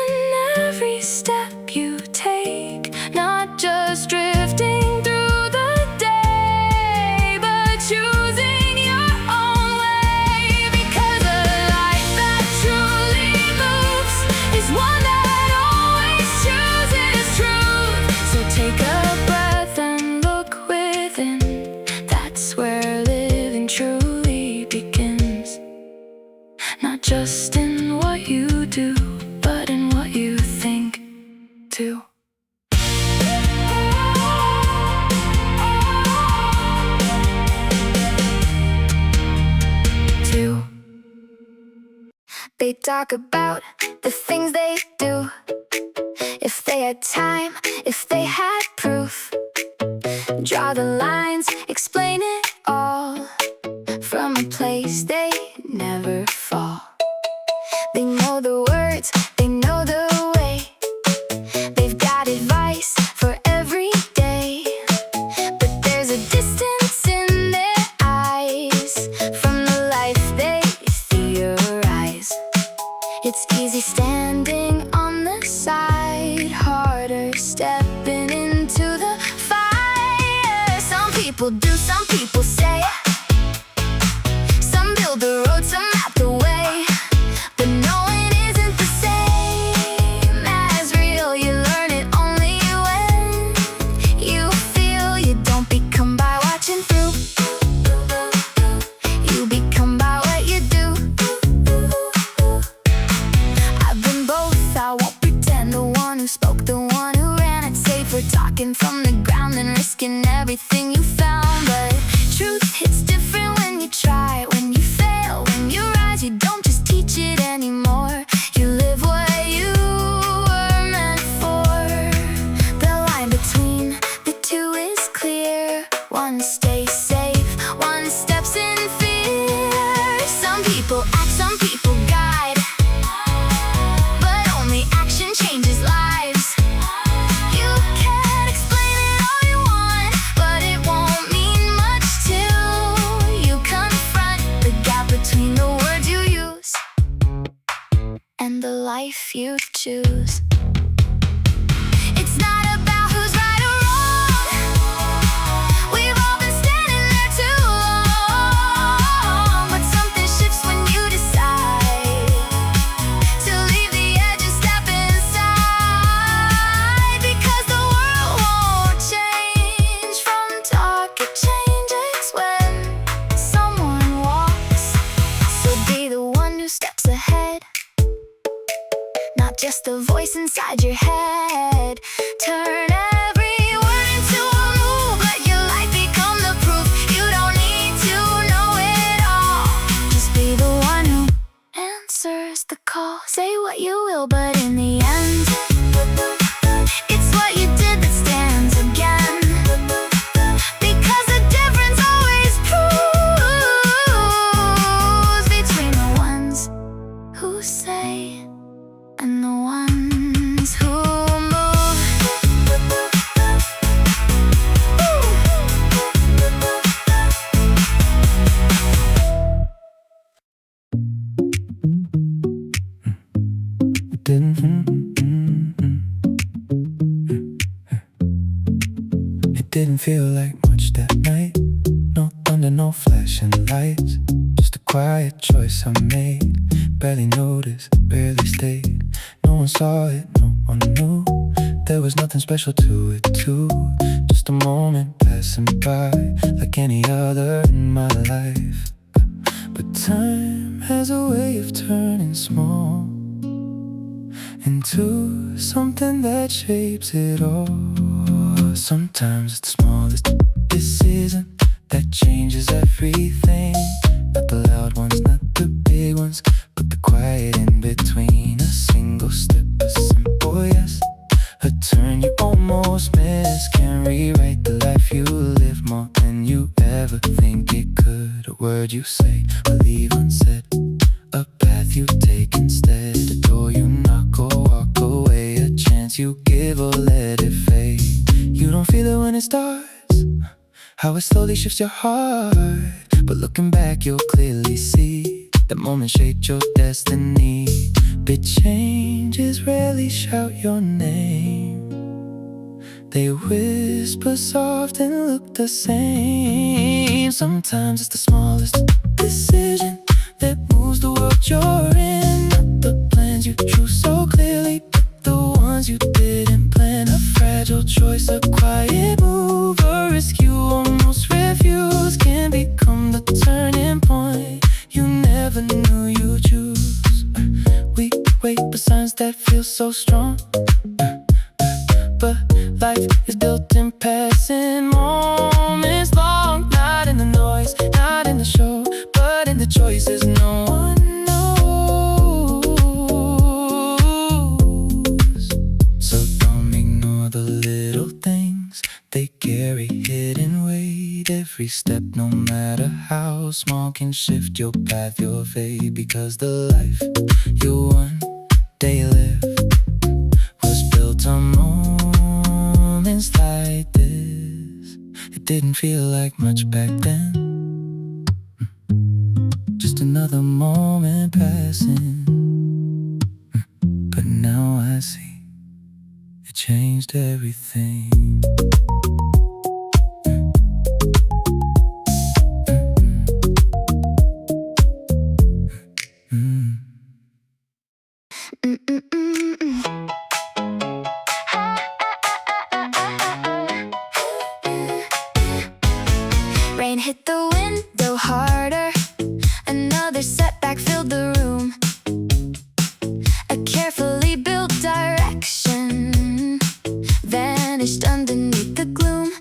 every step you take. Not just drifting through the day, but choosing your own way. Because a life that truly moves is one that always chooses truth. So take a breath and look within, that's where living truly begins. Not just in what you do, but in what you think too. They talk about the things they do, if they had time, if they had proof. Draw the lines, explain it all, from a place they never fall. They know the words, they know the way, they've got advice for every day. But there's a distance in their eyes from the life they theorize. It's easy standing on the side, harder stepping into the fire. Some people do, some people say, some build the road, some map the way. But knowing isn't the same as real. You learn it only when you feel. You don't become by watching through, you become by what you do. I've been both, I won't pretend. The one who spoke, the one who ran. I'd say for talking from the ground and risking everything you found. But truth hits different when you try, when you fail, when you rise. You don't just teach it anymore, you live what you were meant for. The line between the two is clear. One stays safe, one steps in fear. Some people act, some people guide, but only action changes lives. You can explain it all you want, but it won't mean much till you confront the gap between the words you use and the life you choose. It's not about who's right or wrong. We've all been standing just a voice inside your head. Turn every word into a move. Let your life become the proof. You don't need to know it all. Just be the one who answers the call. Say what you will, but in the end, it's what you did that stands again. Because the difference always proves between the ones who say and the ones who move. It didn't feel like much that night. No thunder, no flashing lights. Just a quiet choice I made. Barely noticed, barely stayed. No one saw it, no one knew. There was nothing special to it too. Just a moment passing by, like any other in my life. But time has a way of turning small into something that shapes it all. Sometimes it's the smallest decision that changes everything. Not the loud ones, not the big ones, but the quiet in between. A single step, a simple yes, a turn you almost miss. Can rewrite the life you live more than you ever think it could. A word you say or leave unsaid, a path you take instead, a door you knock or walk away, a chance you give or let it fade. You don't feel it when it starts, how it slowly shifts your heart. But looking back you'll clearly see that moment shaped your destiny. Big changes rarely shout your name. They whisper soft and look the same. Sometimes it's the smallest decision that moves the world you're in. Not the plans you choose so clearly, but the ones you didn't plan. A fragile choice, a quiet move, a risk you almost refuse, can become the turning point you never knew you'd choose. We wait for signs that feel so strong, but life is built in passing moments long. Not in the noise, not in the show, but in the choices no one knows. So don't ignore the little things, they carry hidden weight. Every step, no matter how small, can shift your path, your fate. Because the life you one day live was built on moments like this. It didn't feel like much back then, just another moment passing. But now I see it changed everything. Rain hit the window harder. Another setback filled the room. A carefully built direction vanished underneath the gloom.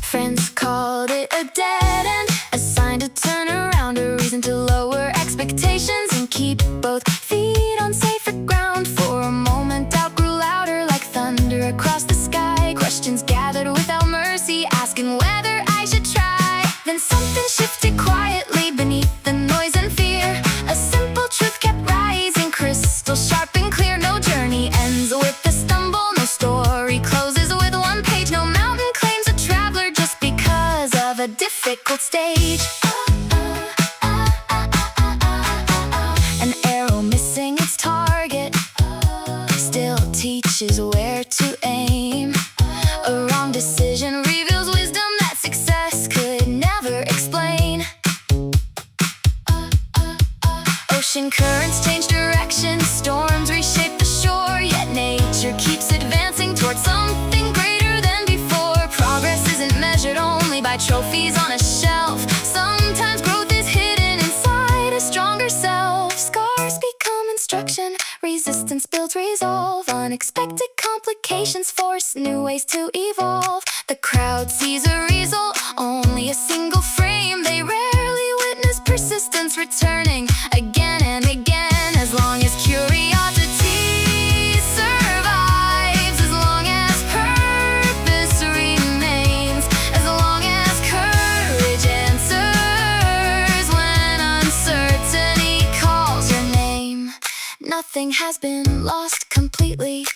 Friends called it a dead end, a sign to turn around, a reason to lower expectations and keep both feet on safer ground. For a moment doubt grew louder like thunder across the sky. Questions gathered without mercy, asking whether I should try. Then something shifted quietly beneath the noise and fear. A simple truth kept rising, crystal sharp and clear. No journey ends with a stumble, no story closes with one page. No mountain claims a traveler just because of a difficult stage. An arrow missing its target still teaches where to aim. A wrong decision reveals wisdom that success could never explain. Ocean currents change direction, storms reshape the shore, yet nature keeps advancing towards something greater than before. Progress isn't measured only by trophies on a shelf. Sometimes growth is hidden inside a stronger self. Scars become instruction, resistance resolve. Unexpected complications force new ways to evolve. The crowd sees a result, only a single frame. They rarely witness persistence returning again and again. As long as curiosity survives, as long as purpose remains, as long as courage answers when uncertainty calls your name. Nothing has been lost completely.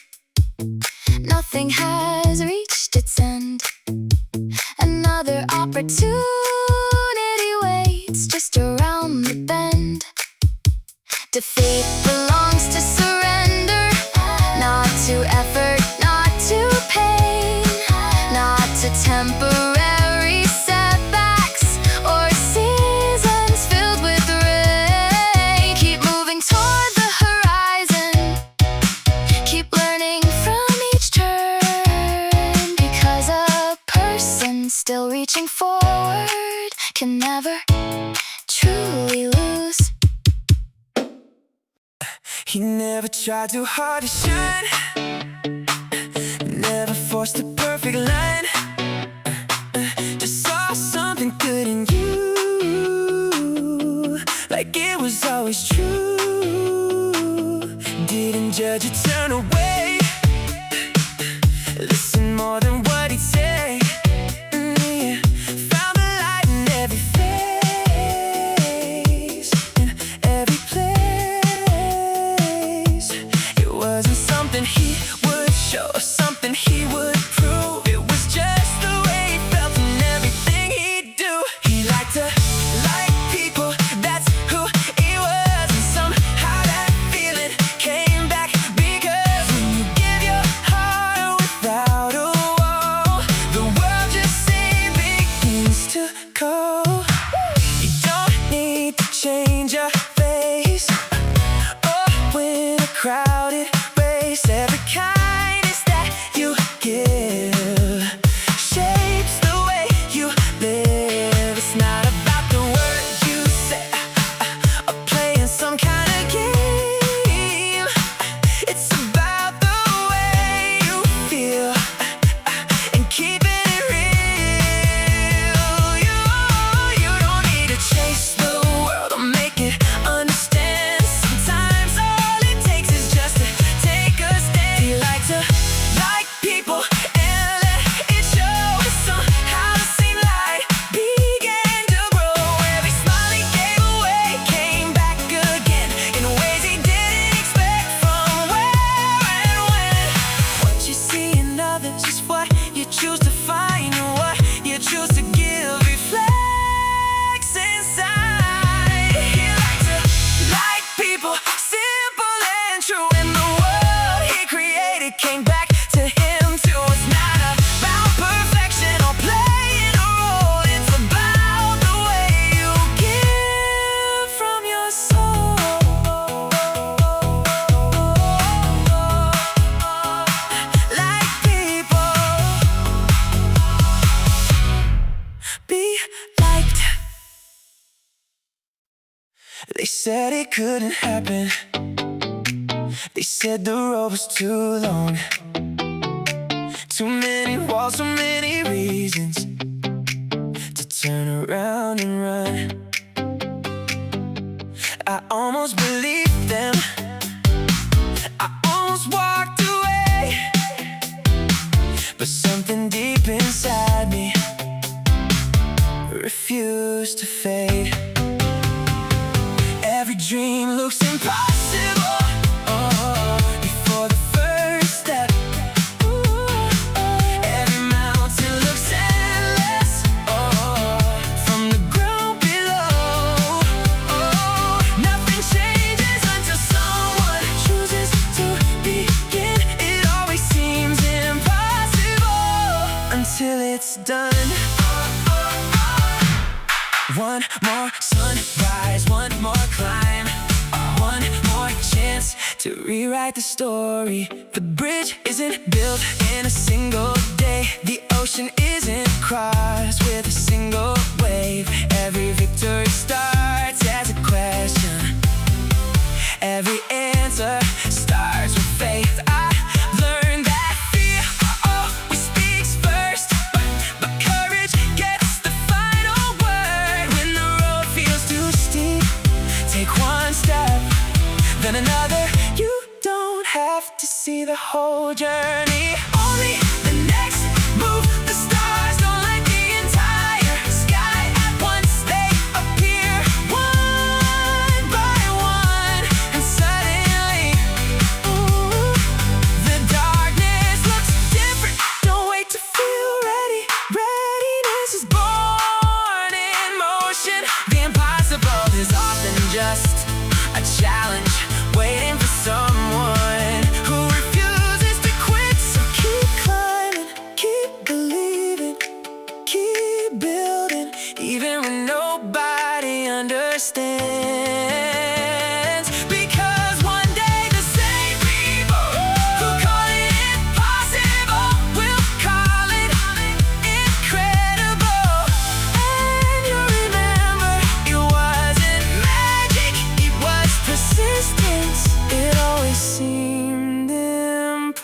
Nothing has reached its end. Another opportunity waits just around the bend. Defeat belongs to surrender, not to effort, not to pain, not to temporary setbacks or seasons filled with rain. Keep moving toward the horizon, keep learning from each turn, because a person still reaching forward can never truly lose. He never tried too hard to shine, never forced a perfect line. Just saw something good in you, like it was always true. Didn't judge or turn away, listen more than what he'd say. Yeah. Found the light in every face, in every place. It wasn't something he would show or something he would prove. It was just the way he felt in everything he'd do. He liked to like people, that's who he was. And somehow that feeling came back, because when you give your heart without a wall, the world just begins to go. You don't need to change your face or win a crowded race. Every kindness that you give shapes the way you live. It's not about the words you say or playing some kind of game. It's about the way you feel and keeping it real. You don't need to chase the world or make it understand. Sometimes all it takes is just to take a stand. He liked to like people and let it show. Somehow the same light began to grow. Every smile he gave away came back again in ways he didn't expect. From where and when, what you see in others is what you choose to find, and what you choose to give reflects inside. He liked to like people, simple and true, and the world he created came back to him too. It's not about perfection or playing a role. It's about the way you give from your soul. Like people, be liked. They said it couldn't happen. They said the road was too long, too many walls, so many reasons to turn around and run. I almost believed them, I almost walked away, but something deep inside me refused to fade. Every dream looks impossible before the first step. Every mountain looks endless from the ground below. Nothing changes until someone chooses to begin. It always seems impossible until it's done. One more sunrise, one more climb, one more chance to rewrite the story. The bridge isn't built in a single day. The ocean isn't crossed with a single wave. Every victory starts as a question. Every answer starts with faith. see the whole journey. Only the next move, the stars don't light the entire sky at once. They appear one by one, and suddenly, ooh, the darkness looks different. Don't wait to feel ready. Readiness is born in motion. The impossible is often just a challenge waiting for someone who refuses to quit. So keep climbing, keep believing, keep building, even when nobody understands. Because one day the same people who call it impossible will call it incredible. And you'll remember it wasn't magic, it was persistence. It always seemed impossible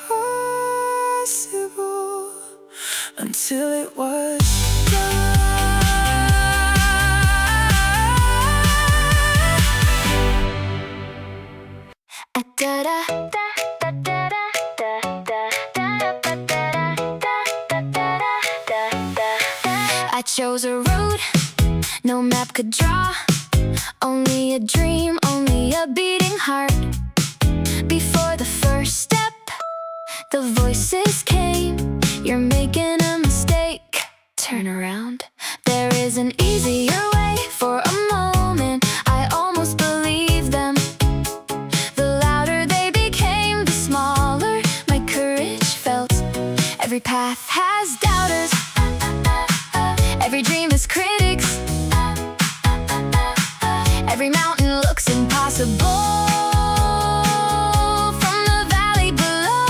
until it was done. I chose a road no map could draw. Only a dream, only a beating heart. Before the first step, the voices came. You're making a mistake. Turn around. There is an easier way. For a moment, I almost believed them. The louder they became, the smaller my courage felt. Every path has doubters. Every dream has critics. Every mountain looks impossible from the valley below.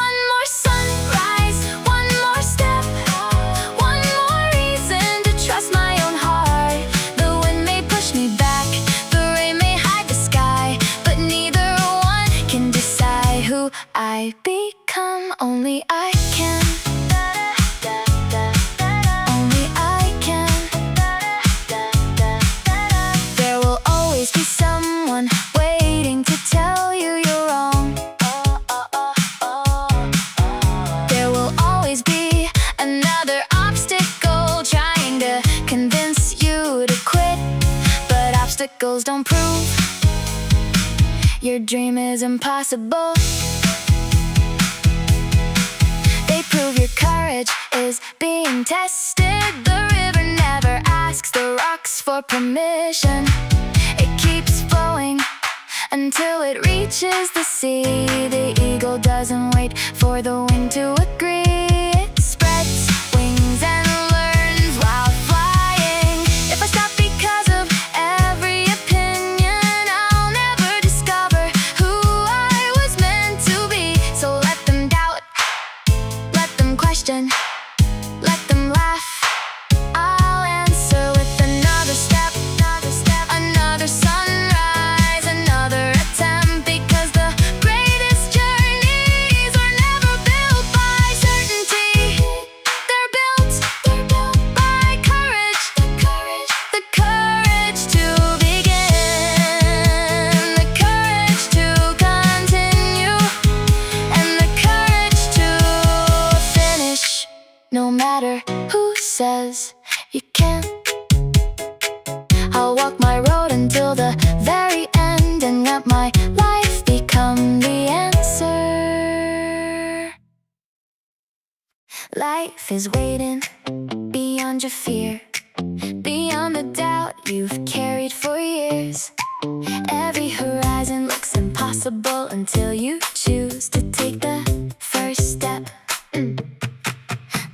One more sunrise, one more step, one more reason to trust my own heart. The wind may push me back, the rain may hide the sky, but neither one can decide who I become. Only I can. Only I can. There will always be someone waiting to tell you you're wrong. There will always be another obstacle trying to convince you to quit. But obstacles don't prove your dream is impossible. They prove your courage is being tested. The river never asks the rocks for permission. It keeps flowing until it reaches the sea. The eagle doesn't wait for the wind to agree. It spreads wings and learns while flying. If I stop because of every opinion, I'll never discover who I was meant to be. So let them doubt, let them question, let them laugh. I'll answer with another step, another sunrise, another attempt. Because the greatest journeys are never built by certainty. They're built by courage, the courage to begin, the courage to continue, and the courage to finish. No matter who says you can't, I'll walk my road until the very end and let my life become the answer. Life is waiting beyond your fear, beyond the doubt you've carried for years. Every horizon looks impossible until you choose to take the first step.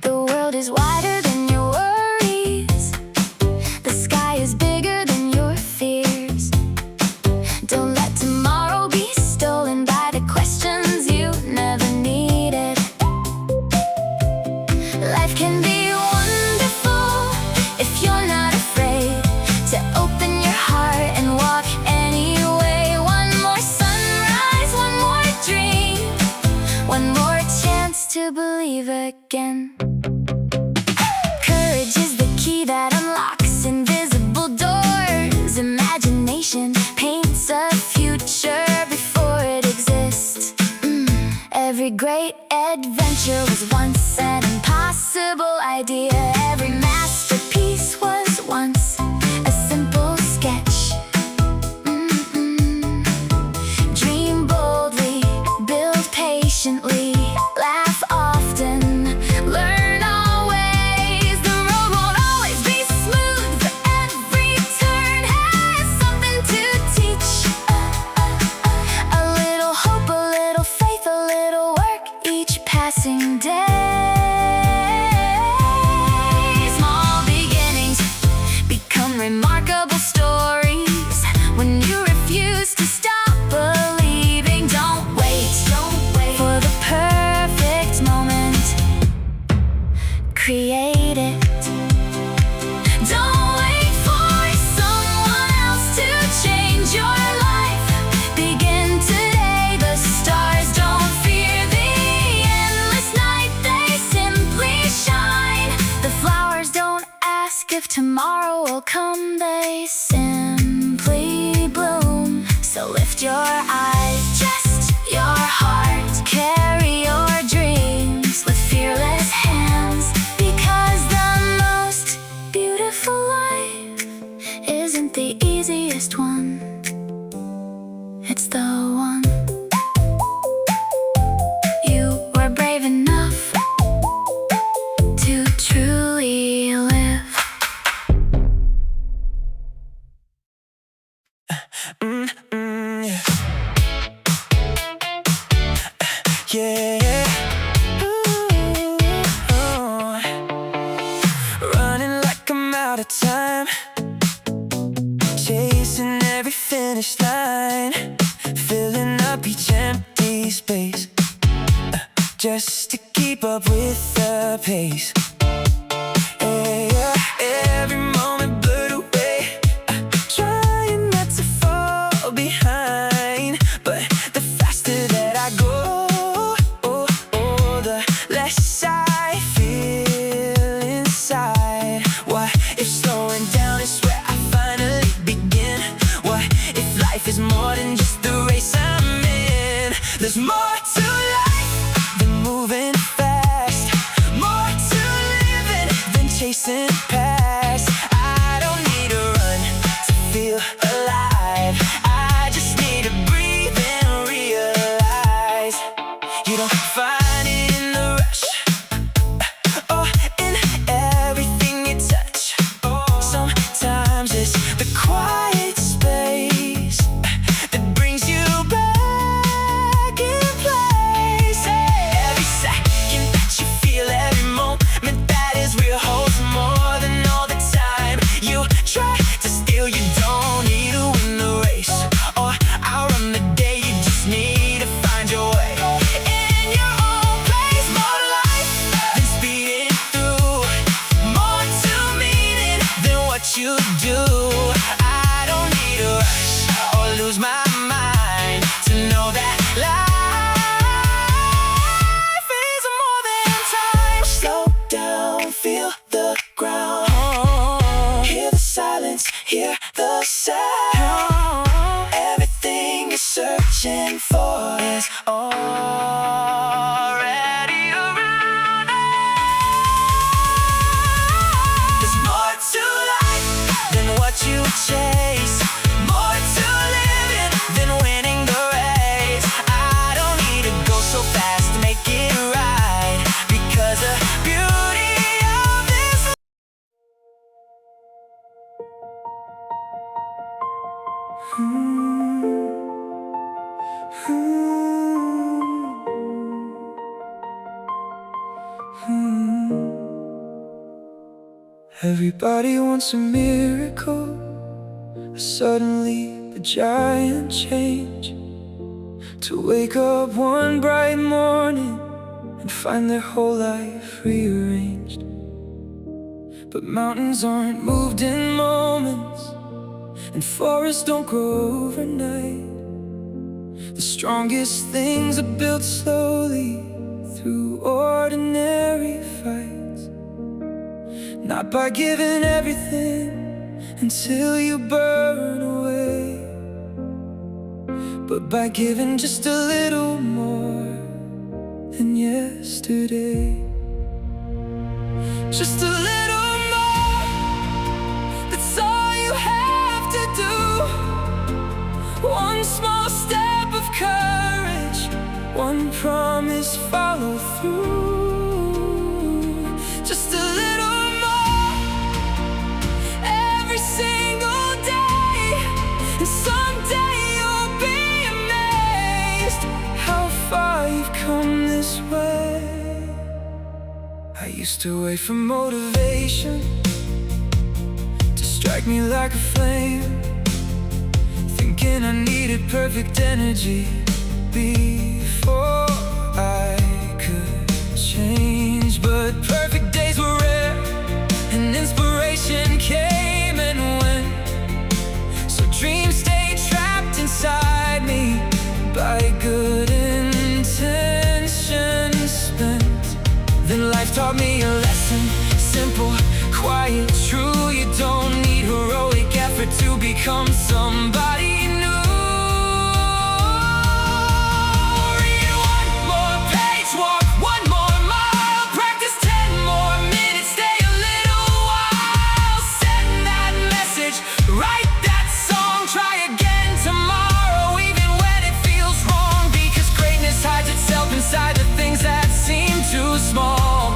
The world is wider than your worries. The sky is bigger than your fears. Don't let tomorrow be stolen by the questions you never needed. Life can be wonderful if you're not afraid to open your heart and walk anyway. One more sunrise, one more dream, one more chance to believe again. Courage is the key that unlocks invisible doors. Imagination paints a future idea. Every masterpiece was once a simple sketch. Dream boldly, build patiently, laugh often, learn always. The road won't always be smooth, but every turn has something to teach. A little hope, a little faith, a little work each passing day. Small beginnings become remarkable stories when you refuse to stop believing. Don't wait for the perfect moment. Create it. Don't wait for someone else to change your life. Begin today. The stars don't fear the endless night. They simply shine. The flowers don't ask if tomorrow will come. They simply bloom. So lift your eyes, trust your heart, carry your dreams with fearless hands. Because the most beautiful life isn't the easiest one, it's the one you were brave enough to truly live. Yeah. Ooh. Running like I'm out of time, chasing every finish line, filling up each empty space, just to keep up with the pace. Yeah. Every moment blurred away, trying not to fall behind, but the faster that I go, the less I feel inside. What if slowing down is where I finally begin? What if life is more than just the race I'm in? There's more to life than moving fast, more to living than chasing past. I don't need to run to feel alive, I just need to breathe and realize you don't find it in the rush or in everything you touch. Sometimes it's the quiet space that brings you back in place. Every second that you feel, every moment that is real holds more than all the time you try to steal. You don't need to win the race or outrun the day. You just need to find your way in your own place. More to life than speeding through, more to meaning than what you do. I don't need to rush or lose my mind to know that life is more than time. Slow down, feel the ground, hear the silence, hear the sound. Everything you're searching for is already around us. There's more to life than what you chase, more to living than winning the race. I don't need to go so fast to make it right, because the beauty of this life. Everybody wants a miracle, a sudden leap, a giant change, to wake up one bright morning and find their whole life rearranged. But mountains aren't moved in moments, and forests don't grow overnight. The strongest things are built slowly through ordinary fights, not by giving everything until you burn away, but by giving just a little more than yesterday. just a little more. That's all you have to do. One small step of courage, one promise, follow through. Just a little more, every single day, and someday you'll be amazed how far you've come this way. I used to wait for motivation to strike me like a flame, thinking I needed perfect energy before I could change. But perfect days were rare, and inspiration came and went. So dreams stayed trapped inside me by good intentions spent. Then life taught me a lesson, simple, quiet, true. You don't need heroic effort to become somebody new. Read one more page, walk one more mile, practice 10 more minutes, stay a little while. Send that message, write that song, try again tomorrow, even when it feels wrong. Because greatness hides itself inside the things that seem too small,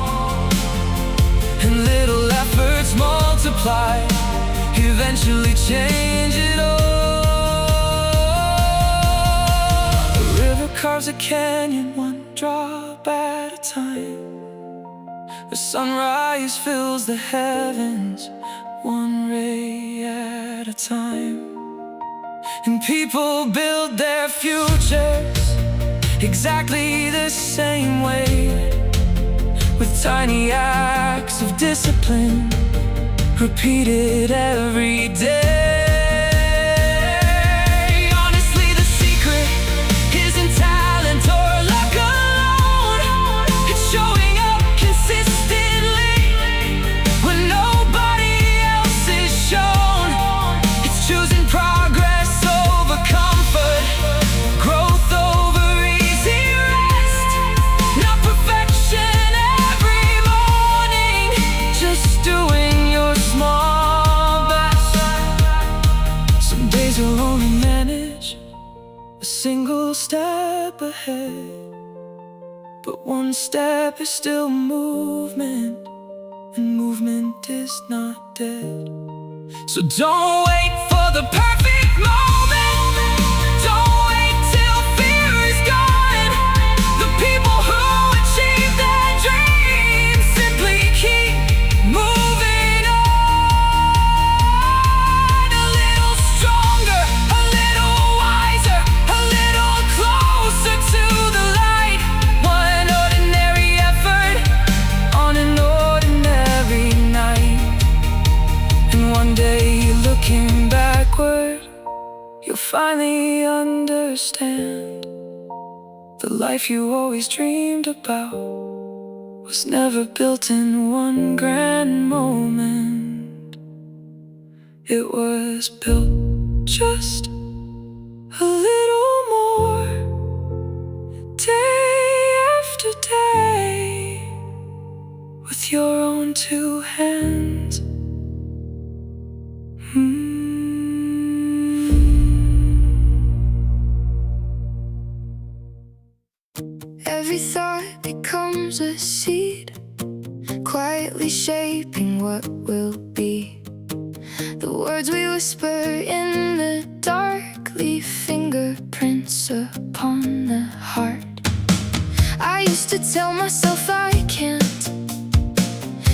and little efforts multiply eventually change it all. A river carves a canyon, one drop at a time. The sunrise fills the heavens, one ray at a time. And people build their futures exactly the same way, with tiny acts of discipline repeated every day. Honestly, the secret isn't talent or luck alone. It's showing up consistently when nobody else is shown. It's choosing progress over comfort, growth over easy rest, not perfection every morning, just doing your small best. Some days you'll only manage a single step ahead, but one step is still movement, and movement is not dead. So don't wait for the perfect moment, don't wait till fear is gone. The people who achieve their dreams simply keep moving on. A little stronger, a little wiser, a little closer to the light. One ordinary effort on an ordinary night, and one day looking backward, you'll finally understand the life you always dreamed about was never built in one grand moment. It was built just a little more, day after day, with your own two hands. Every thought becomes a seed, quietly shaping what will be. The words we whisper in the dark leave fingerprints upon the heart. I used to tell myself I can't,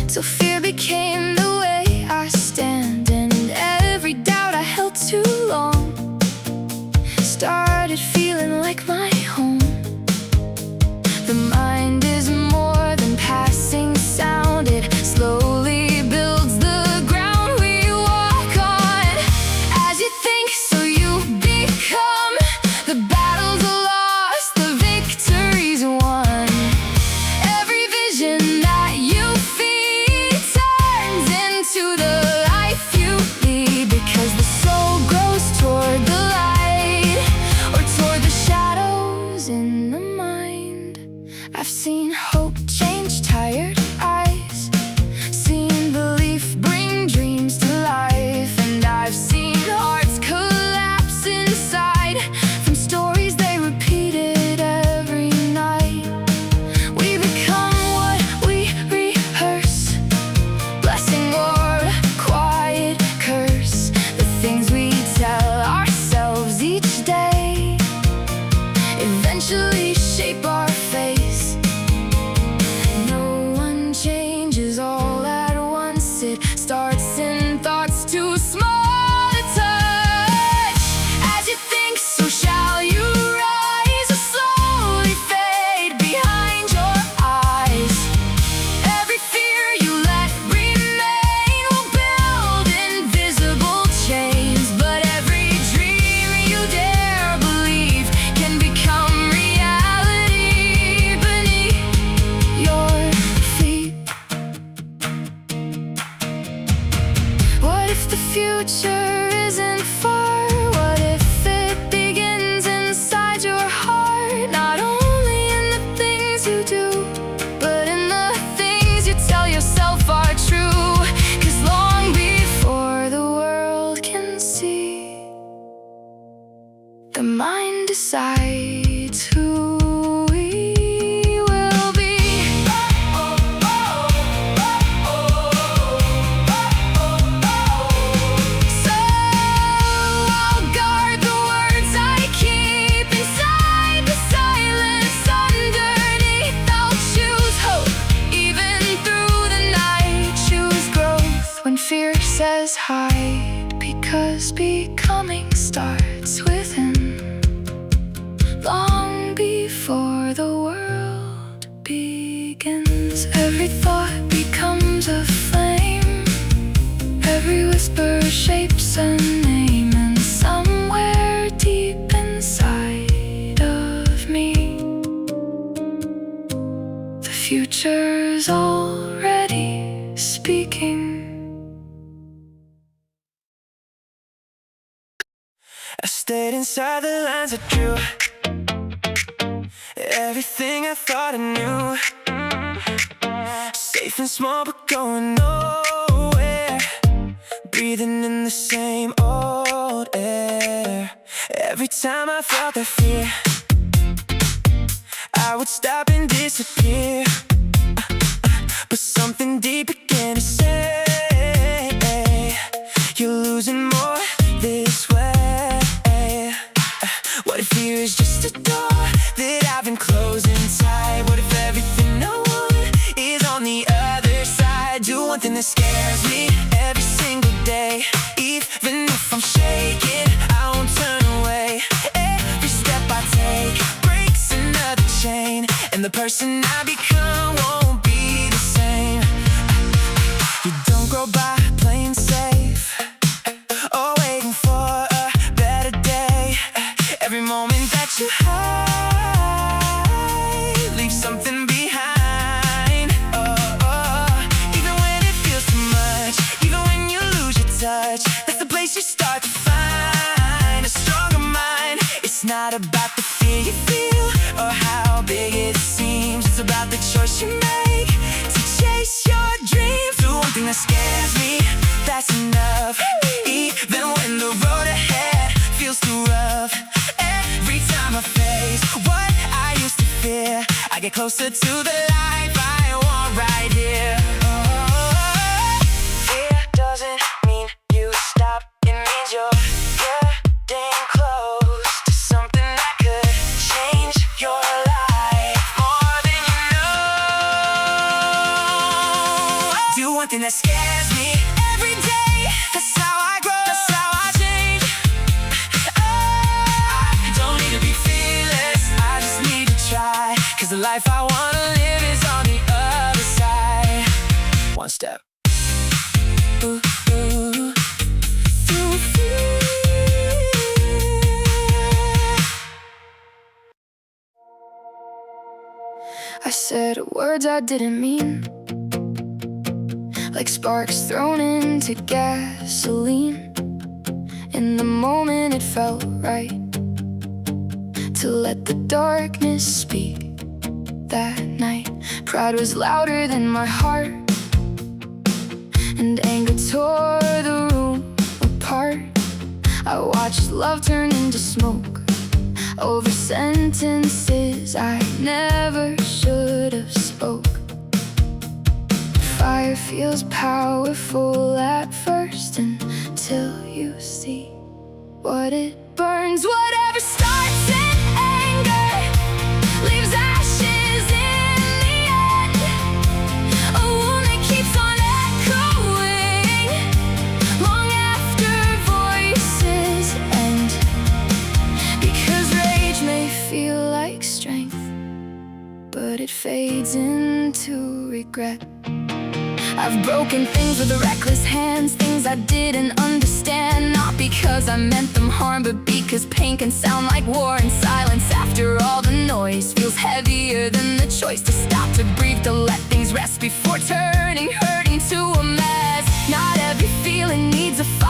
till fear became the way I stand. And every doubt I held too long started feeling like my home. The mind is more than passing sound, it slowly builds the ground we walk on. As you think, so you become. The battles are lost, the victory's won. Every vision that you feed turns into the if the future isn't far? What if it begins inside your heart? Not only in the things you do, but in the things you tell yourself are true. 'Cause long before the world can see, the mind decides who we will be. So I'll guard the words I keep inside the silence underneath. I'll choose hope even through the night. Choose growth when fear says hide, because becoming starts within. Long before the world begins, every thought becomes a flame. Every whisper shapes a name, and somewhere deep inside of me, the future's already speaking. I stayed inside the lines I drew. Everything I thought I knew, safe and small but going nowhere. Breathing in the same old air. Every time I felt that fear, I would stop and disappear. But something deep began to say, you're losing more this way. What if fear is just a door that I've been closing tight? What if everything I want is on the other side? Do one thing that scares me every single day. Even if I'm shaking, I won't turn away. Every step I take breaks another chain, and the person I become won't be the same. You don't grow by playing safe or waiting for a better day. Every moment that you hide leaves something behind. Even when it feels too much, even when you lose your touch, that's the place you start to find a stronger mind. It's not about the fear you feel or how big it seems. It's about the choice you make to chase your dreams. Do one thing that scares me, that's enough. Even when the road ahead feels too rough, every time I face what I used to fear, I get closer to the life I want right here. Fear doesn't mean you stop, it means you're getting close to something that could change your life more than you know. Do one thing that scares me every day. That's how I grow, that's how I change. I don't need to be fearless, I just need to try. 'Cause the life I wanna live is on the other side. One step. Ooh, ooh, through fear. I said words I didn't mean, like sparks thrown into gasoline. In the moment it felt right to let the darkness speak. That night, pride was louder than my heart, and anger tore the room apart. I watched love turn into smoke over sentences I never should have spoke. Fire feels powerful at first, until you see what it burns. Whatever starts in anger leaves ashes in the end. A wound that keeps on echoing long after voices end. Because rage may feel like strength, but it fades into regret. I've broken things with reckless hands, things I didn't understand. Not because I meant them harm, but because pain can sound like war and silence. After all, the noise feels heavier than the choice to stop, to breathe, to let things rest before turning hurt into a mess. Not every feeling needs a fight.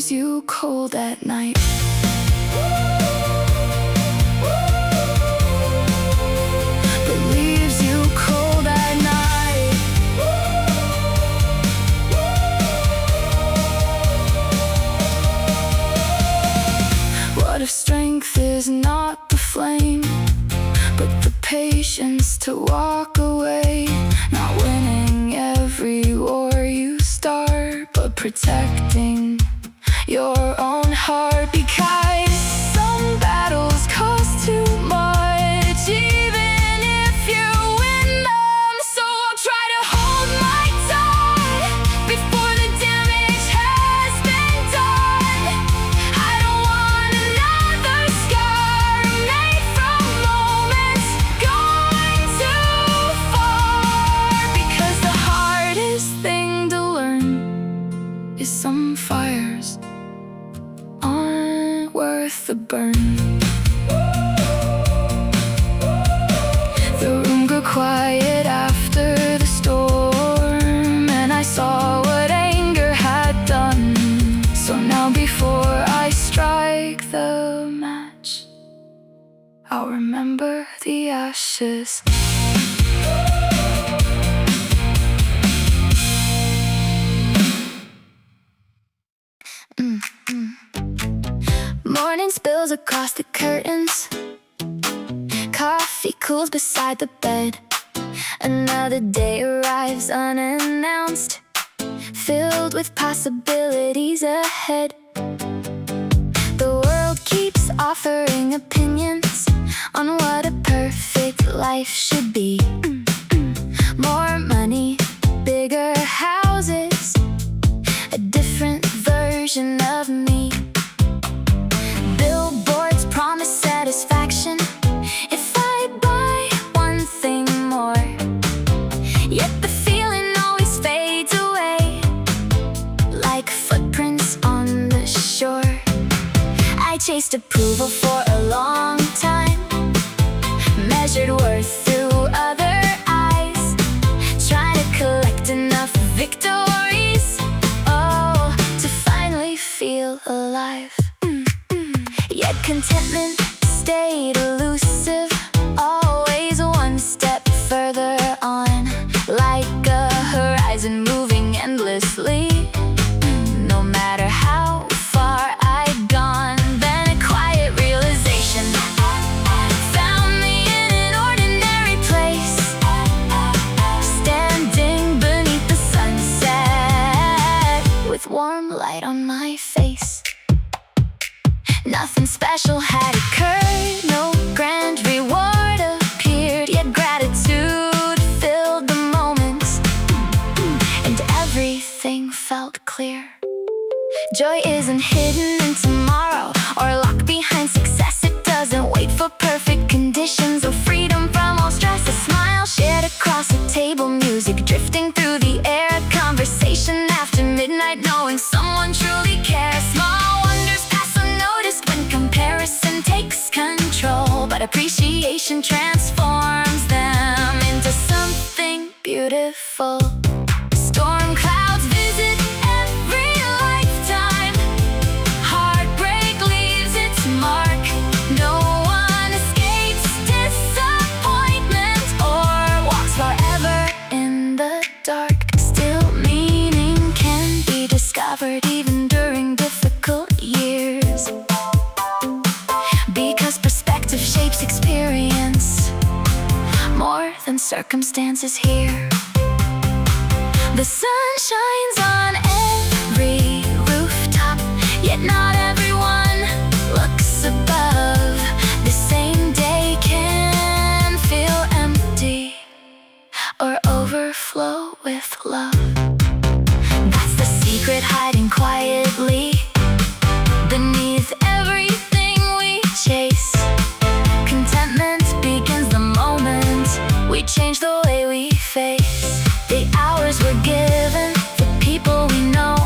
leaves you cold at night. That leaves you cold at night. What if strength is not the flame, but the patience to walk away? Not winning every war you start, but protecting your own heart. Because some battles cost too much, even if you win them. So I'll try to hold my tongue before the damage has been done. I don't want another scar made from moments gone too far. Because the hardest thing to learn is some fires aren't worth the burn. The room grew quiet after the storm, and I saw what anger had done. So now before I strike the match, I'll remember the ashes. Morning spills across the curtains. Coffee cools beside the bed. Another day arrives unannounced, filled with possibilities ahead. The world keeps offering opinions on what a perfect life should be. More money, bigger houses, a different version of me. Billboards promise satisfaction if I buy one thing more. Yet the feeling always fades away, like footprints on the shore. I chased approval for a long time, measured worth through other eyes, trying to collect enough victories, oh, to finally feel alive. Yet contentment stayed elusive, always one step further on, like a horizon moving endlessly. No matter how far I'd gone, then a quiet realization found me in an ordinary place, standing beneath the sunset with warm light on my face. Nothing special had occurred, no grand reward appeared, yet gratitude filled the moments, and everything felt clear. Joy isn't hidden in tomorrow or locked behind success. It doesn't wait for perfect conditions or freedom from all stress. A smile shared across a table, music drifting through the air, a conversation after midnight, knowing someone truly cares. Small wonders pass unnoticed when comparison takes control, but appreciation transforms them into something beautiful. Storm clouds visit every lifetime. Heartbreak leaves its mark. No one escapes disappointment or walks forever in the dark. Still, meaning can be discovered even during difficult years, because perspective shapes experience more than circumstances here. The sun shines on every rooftop, yet not everyone looks above. The same day can feel empty or overflow with love. That's the secret hiding quietly beneath everything we chase. Contentment begins the moment we change the way we face. The hours were given, the people we know,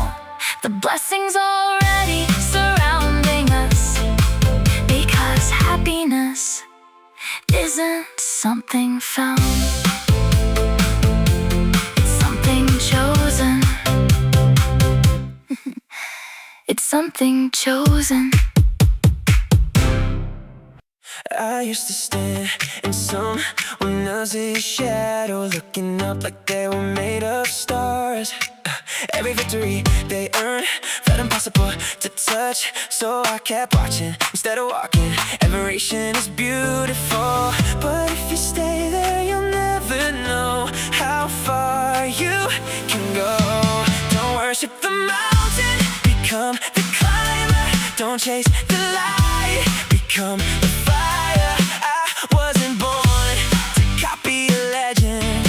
the blessings already surrounding us. Because happiness isn't something found, it's something chosen. It's something chosen. I used to stand in someone else's shadow, looking up like they were made of stars. Every victory they earned felt impossible to touch, so I kept watching instead of walking. Admiration is beautiful, but if you stay there, you'll never know how far you can go. Don't worship the mountain, become the climber. Don't chase the light, become the fire. I wasn't born to copy a legend.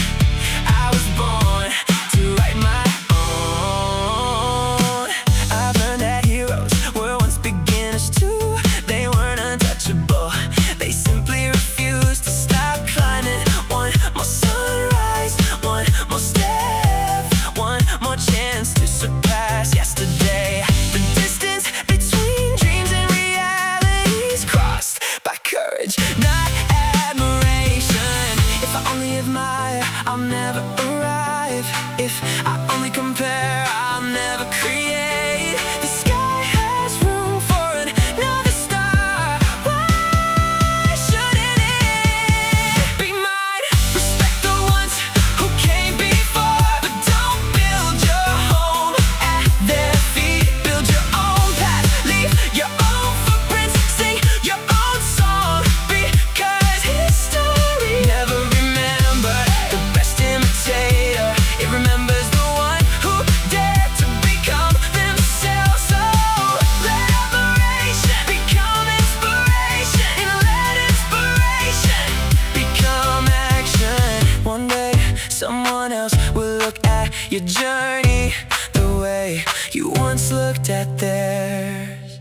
I was born to write my own. I've learned that heroes were once beginners too. They weren't untouchable, they simply refused to stop climbing. One more sunrise, one more step, one more chance to surpass yesterday. The distance between dreams and realities crossed by courage, not admiration. If I only admire, I'll never arrive. If I only compare, I'll never create. The sky has room for another star. Why shouldn't it be mine? Respect the ones who came before, but don't build your home at their feet. Build your own path, leave your own footprints, sing your own song, because history never remembered the best imitator. It remembers the one who dared to become themselves. So let admiration become inspiration, and let inspiration become action. One day someone else will look at your journey the way you once looked at theirs.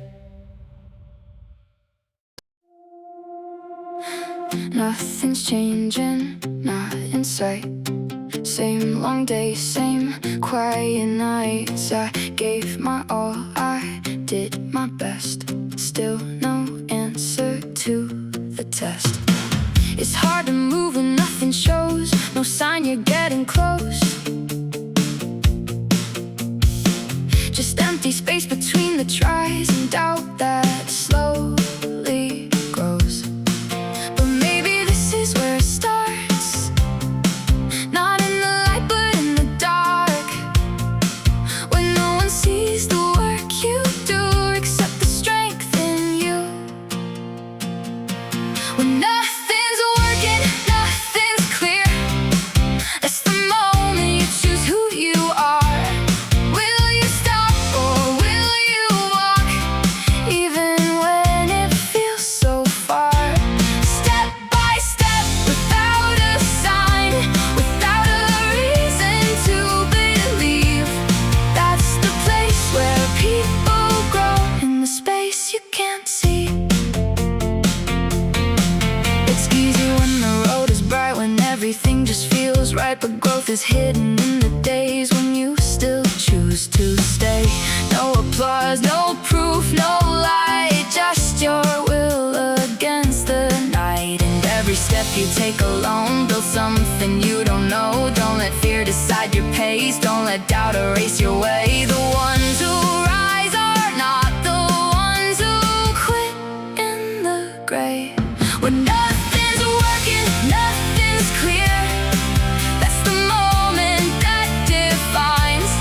Nothing's changing, not in sight. Same long days, same quiet nights. I gave my all, I did my best. Still no answer to the test. It's hard to move when nothing shows, no sign you're getting close. Just empty space between the tries and doubt that slowly grows. But maybe this is where it starts, not in the light but in the dark, when no one sees the work you do except the strength in you. When nothing's working, nothing's clear, that's the moment you choose who you are. Will you stop or will you walk, even when it feels so far? Step by step, without a sign, without a reason to believe. That's the place where people grow, in the space you can't see. It's easy when the road is bright, when everything just feels right. But growth is hidden in the days when you still choose to stay. No applause, no proof, no light, just your will against the night. And every step you take alone builds something you don't know. Don't let fear decide your pace, don't let doubt erase your way. The ones who rise are not the ones who quit in the gray. When nothing's working, nothing's clear, that's the moment that defines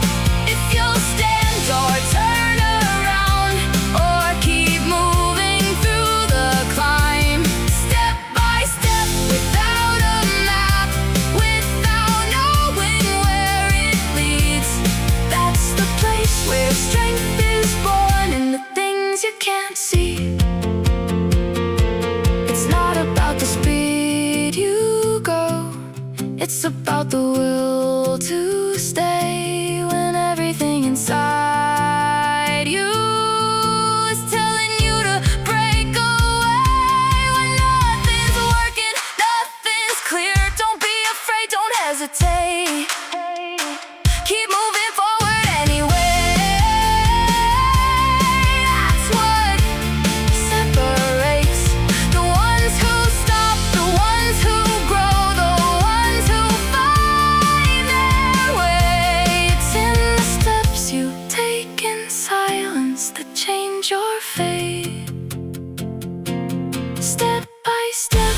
if you'll stand or turn around, or keep moving through the climb. Step by step, without a map, without knowing where it leads. That's the place where strength is born, in the things you can't see. It's not about the speed you go, it's about the will to stay, when everything inside you is telling you to break away. When nothing's working, nothing's clear, don't be afraid, don't hesitate. Keep moving forward anyway. That's what separates the ones who stop, the ones who grow, the ones who find their way. change your fate, step by step.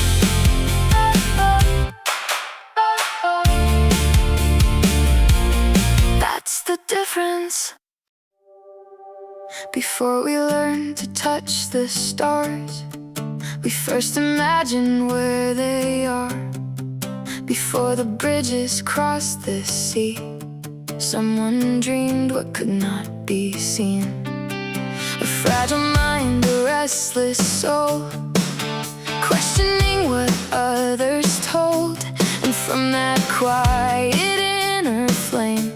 That's the difference. Before we learn to touch the stars, we first imagine where they are. Before the bridges cross the sea, someone dreamed what could not be seen. A fragile mind, a restless soul, questioning what others told. And from that quiet inner flame,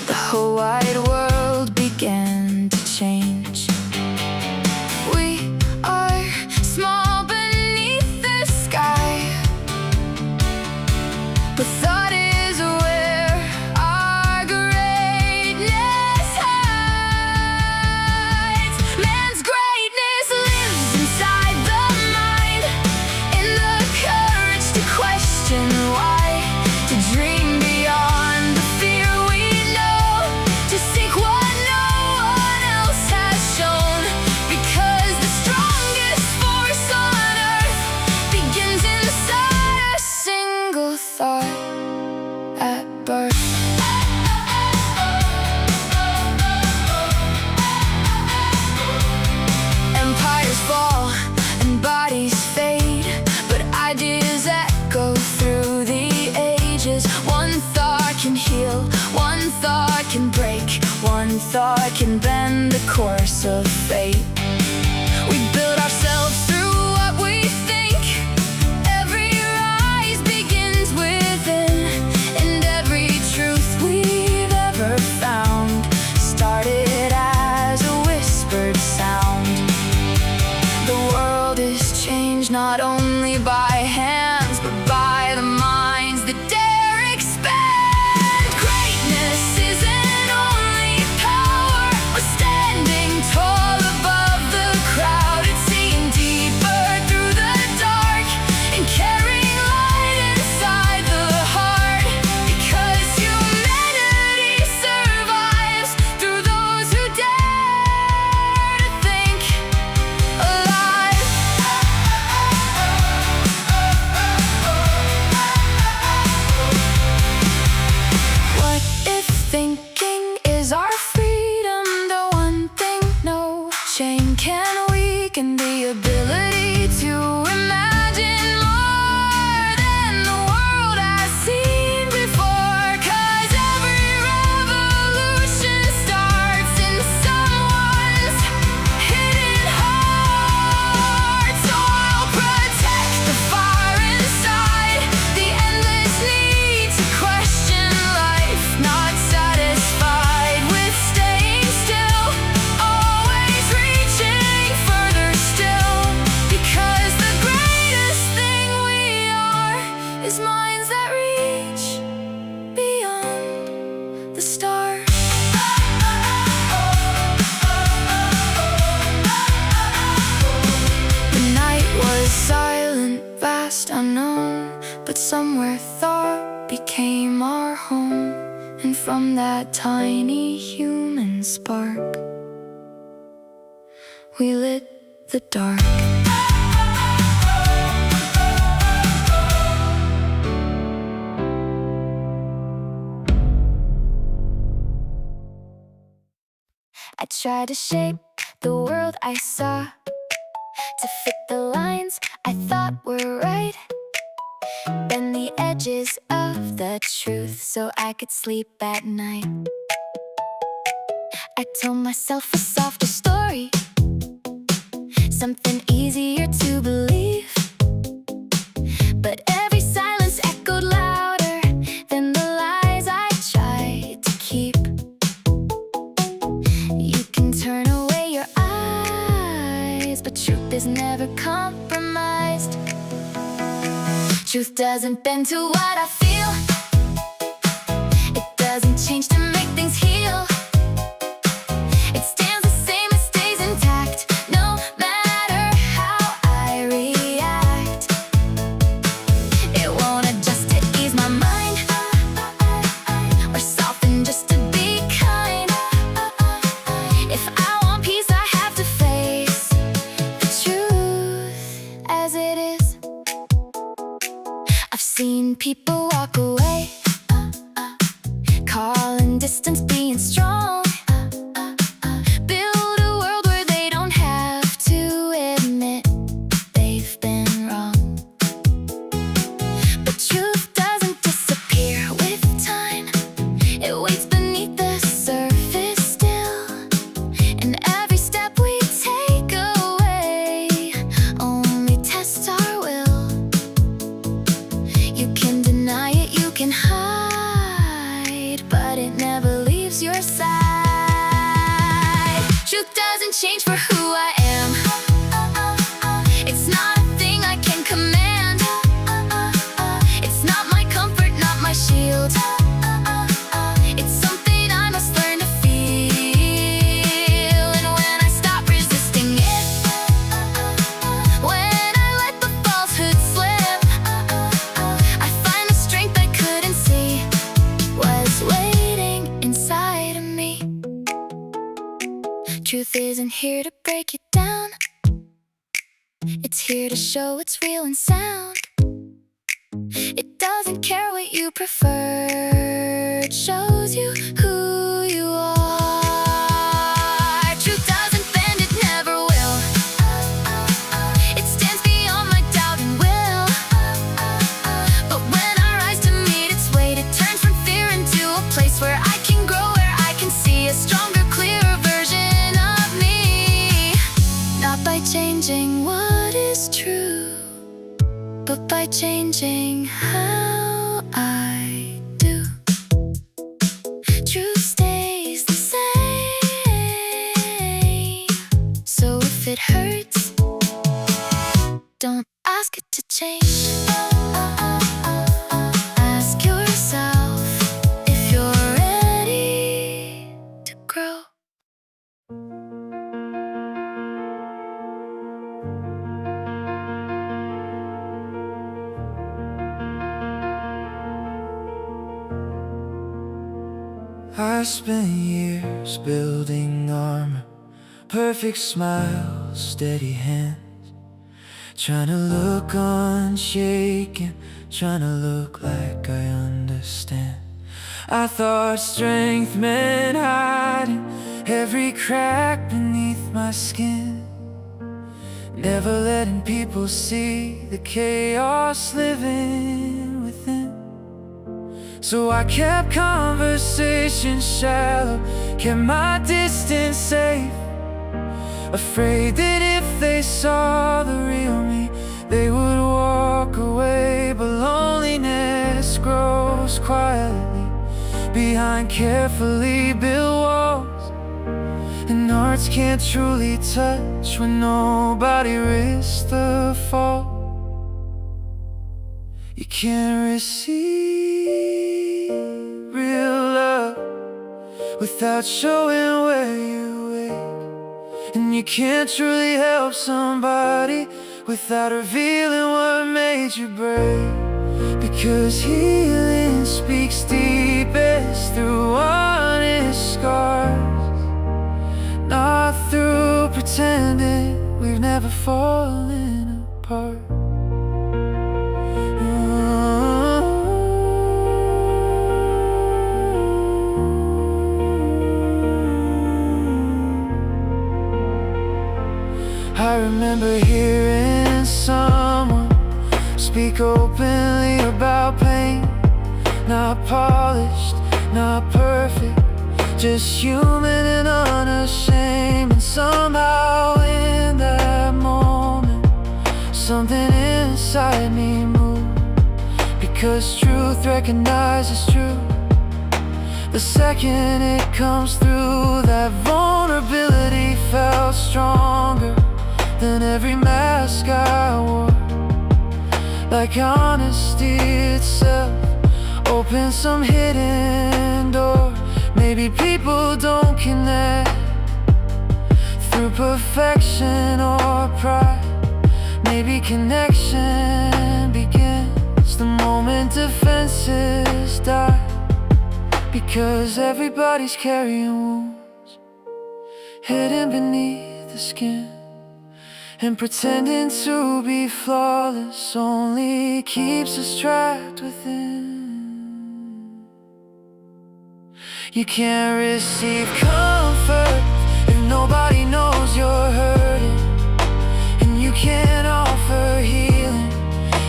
the whole wide world began to change. We are small beneath the sky, but thought is where our greatness hides. Man's greatness lives inside the mind, in the courage to question why, to dream beyond the fear we know, to seek what no one else has shown. Because the strongest force on earth begins inside a single thought at birth. Empires fall and bodies fade, but ideas echo through the ages. One thought can heal, one thought can break, one thought can bend the course of fate. We build ourselves through what we think. Every rise begins within, and every truth we've ever found started as a whispered sound. The world is changed not only by hands, but by the minds that dare expand. Greatness isn't only power or standing tall above the crowd. It's seeing deeper through the dark and carrying light inside the heart. Because humanity survives through those who dare to think alive. What if thinking is our freedom? The one thing no shame can weaken, the ability to imagine more than the world has seen before. 'Cause every revolution starts in someone's hidden heart. So I'll protect the fire inside, the endless need to question life, not satisfied with staying still, always reaching further still. Because the greatest thing we are is minds that reach beyond the stars. The night was silent, vast, unknown, but somewhere thought became our home. And from that tiny human spark, we lit the dark. I tried to shape the world I saw to fit the lines I thought were right, bend the edges of the truth so I could sleep at night. I told myself a softer story, something easier to believe. But every silence echoed louder than the lies I tried to keep. You can turn away your eyes, but truth is never compromised. Truth doesn't bend to what I feel. It doesn't change to make things heal. It stands the same, it stays intact, no matter how I react. It won't adjust to ease my mind, or soften just to be kind. If I want peace, I have to face when people walk away, calling distance, being strong. Build a world where they don't have to admit they've been wrong. But truth doesn't disappear with time. It waits beneath the surface still. And every step we take away only tests our will. You can deny it, you can hide, but it never leaves your side. Truth doesn't change for who I am. It's not a thing I can command. It's not my comfort, not my shield. It's something I must learn to feel. And when I stop resisting it, when I let the falsehood slip, I find the strength I couldn't see was waiting inside of me. Truth isn't here to break it down. It's here to show what's real and sound. It doesn't care what you prefer. It shows you who you are. Truth doesn't bend, it never will. It stands beyond my doubt and will. But when I rise to meet its weight, it turns from fear into a place where I can grow, where I can see a stronger, clearer version of me. Not by changing what is true, but by changing how I do. Truth stays the same. So if it hurts, don't ask it to change. Ask yourself if you're ready to grow. I spent years building armor, perfect smile, steady hands, trying to look unshaken, trying to look like I understand. I thought strength meant hiding every crack beneath my skin, never letting people see the chaos living within. So I kept conversations shallow, kept my distance safe, afraid that if they saw the real me, they would walk away. But loneliness grows quietly behind carefully built walls, and hearts can't truly touch when nobody risks the fall. You can't receive real love without showing where you ache, and you can't truly help somebody without revealing what made you brave. Because healing speaks deepest through honest scars, not through pretending we've never fallen apart. I remember hearing someone speak openly about pain, not polished, not perfect, just human and unashamed. And somehow in that moment, something inside me moved, because truth recognizes truth the second it comes through. That vulnerability felt stronger than every mask I wore, like honesty itself opened some hidden door. Maybe people don't connect through perfection or pride. Maybe connection begins the moment defenses die, because everybody's carrying wounds hidden beneath the skin. And pretending to be flawless only keeps us trapped within. You can't receive comfort if nobody knows you're hurting, and you can't offer healing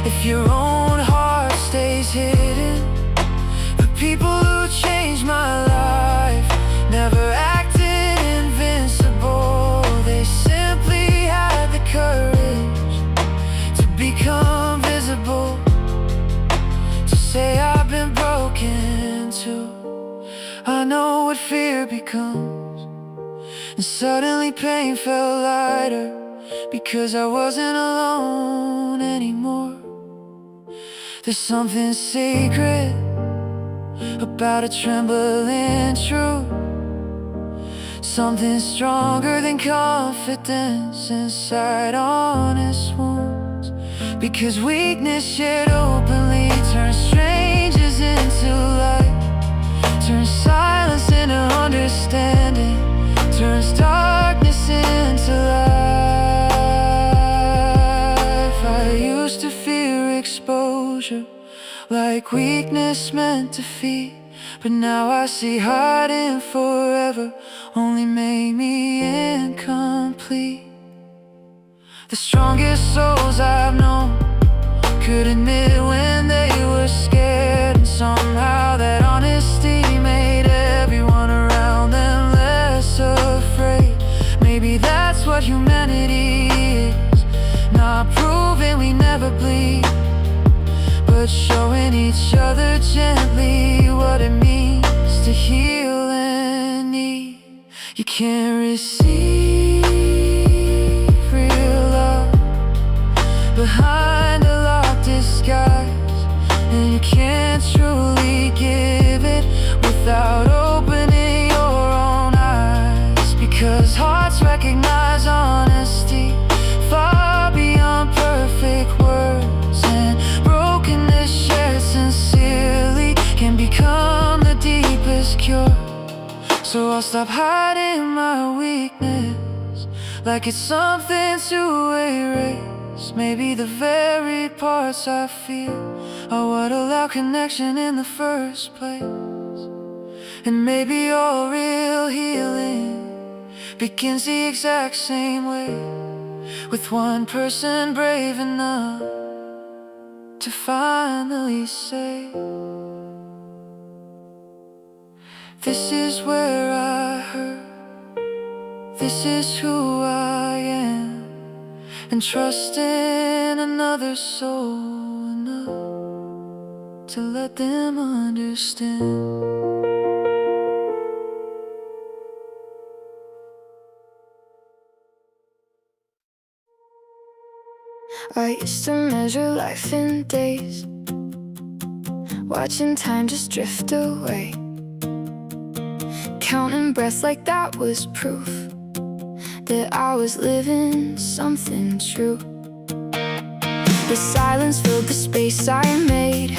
if your own heart stays hidden. But people who changed my life never acted invincible. They simply had the courage to become visible, to say I've been broken too. I know what fear becomes, and suddenly pain felt lighter, because I wasn't alone anymore. There's something sacred about a trembling truth, something stronger than confidence inside honest wounds. Because weakness shared openly turns strangers into light, turns silence into understanding, turns darkness into life. I used to fear exposure, like weakness meant defeat, but now I see hiding forever only made me incomplete. The strongest souls I've known could admit when they were scared, and somehow that honesty made everyone around them less afraid. Maybe that's what humanity is, not proving we never bleed, but showing each other gently what it means to heal and need. You can't receive real love behind a locked disguise, and you can't truly give it without opening your own eyes. Because hearts recognize honesty far beyond perfect words, and brokenness shared sincerely can become the deepest cure. So I'll stop hiding my weakness like it's something to erase. Maybe the very parts I feel are what allow connection in the first place. And maybe all real healing begins the exact same way, with one person brave enough to finally say, this is where I hurt, this is who I am, and trust in another soul enough to let them understand. I used to measure life in days, watching time just drift away, counting breaths like that was proof that I was living something true. The silence filled the space I made.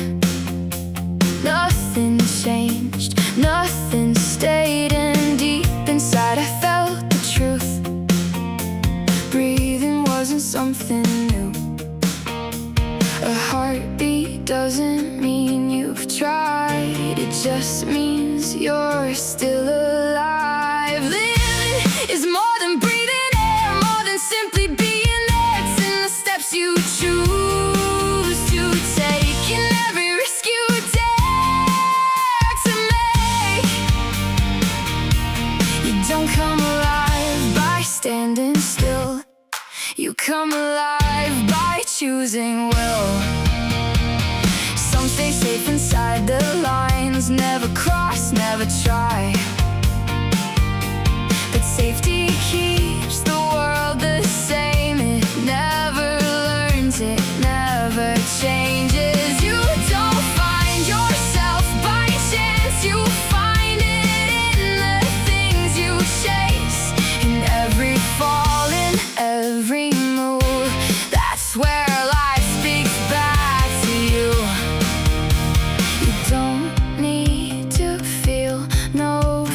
Nothing changed, nothing stayed, and deep inside I felt the truth. Breathing wasn't something new. A heartbeat doesn't mean you've tried, it just means you're still alive. Living is more than breathing air, more than simply being there. It's in the steps you choose to take, in every risk you dare to make. You don't come alive by standing still, you come alive by choosing will. Some stay safe inside the lines, never cross, never try, but safety keeps the world the same. It never learns, it never changes. You don't find yourself by chance, you find it in the things you chase, in every fall, in every move. That's where life speaks back to you. You don't need to feel no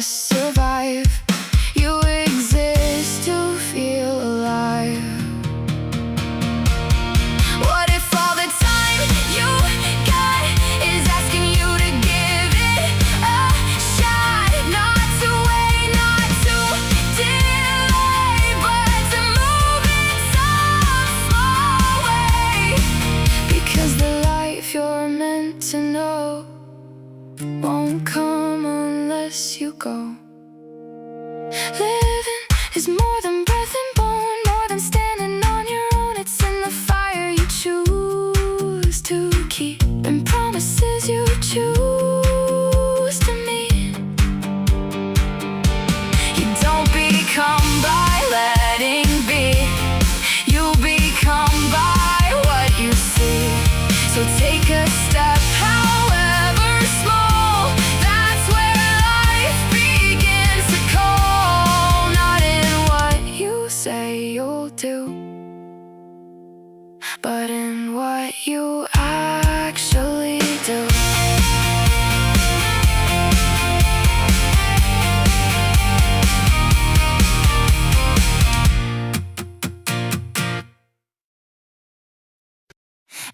just survive. You exist to feel alive. What if all the time you got is asking you to give it a shot? Not to wait, not to delay, but to move in some small way. Because the life you're meant to know won't come unless you go. Living is more than breath and bone, more than standing on your own. It's in the fire you choose to keep, and promises you choose to meet. You don't become by letting be, you become by what you see. So take a step, however small. That's where life begins to call. Not in what you say you'll do, but in what you actually do.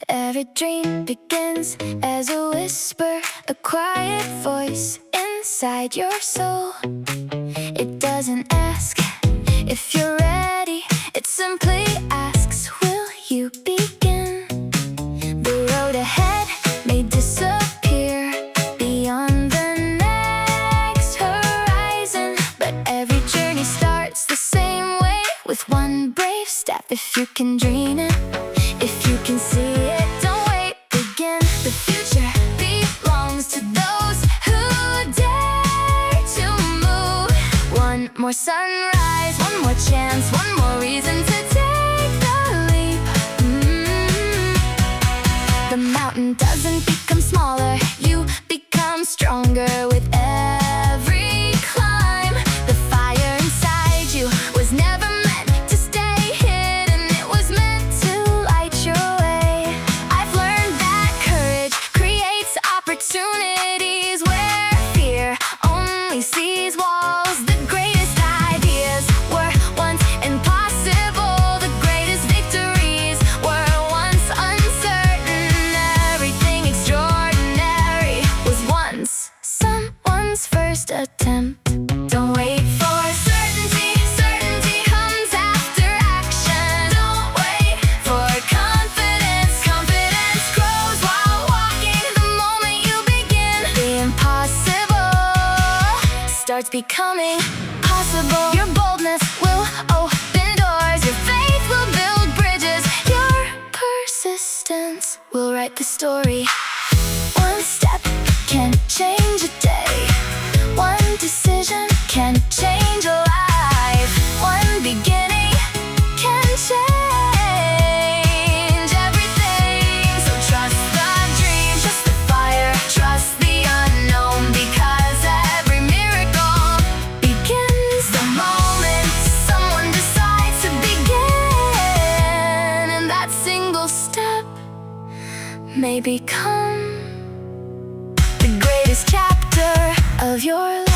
Every dream begins as a whisper, a quiet voice inside your soul. It doesn't ask if you're ready, it simply asks, will you begin? The road ahead may disappear beyond the next horizon, but every journey starts the same way, with one brave step. If you can dream it, if you can see it, don't wait, begin. The future belongs to those who dare to move. One more sunrise, one more chance, one more reason to take the leap. The mountain doesn't become smaller, you become stronger with every climb. The fire inside you was never meant to stay hidden, it was meant to light your way. I've learned that courage creates opportunities where fear only sees walls. The greatest ideas were once impossible, the greatest victories were once uncertain. Everything extraordinary was once someone's first attempt. Don't wait for certainty, certainty comes after action. Don't wait for confidence, confidence grows while walking. The moment you begin, the impossible starts becoming possible. Your boldness will open doors, your faith will build bridges, your persistence will write the story. One step can change a day, one decision can change a life, one beginning can change everything. So trust the dream, trust the fire, trust the unknown, because every miracle begins the moment someone decides to begin. And that single step may become the greatest chapter of your life.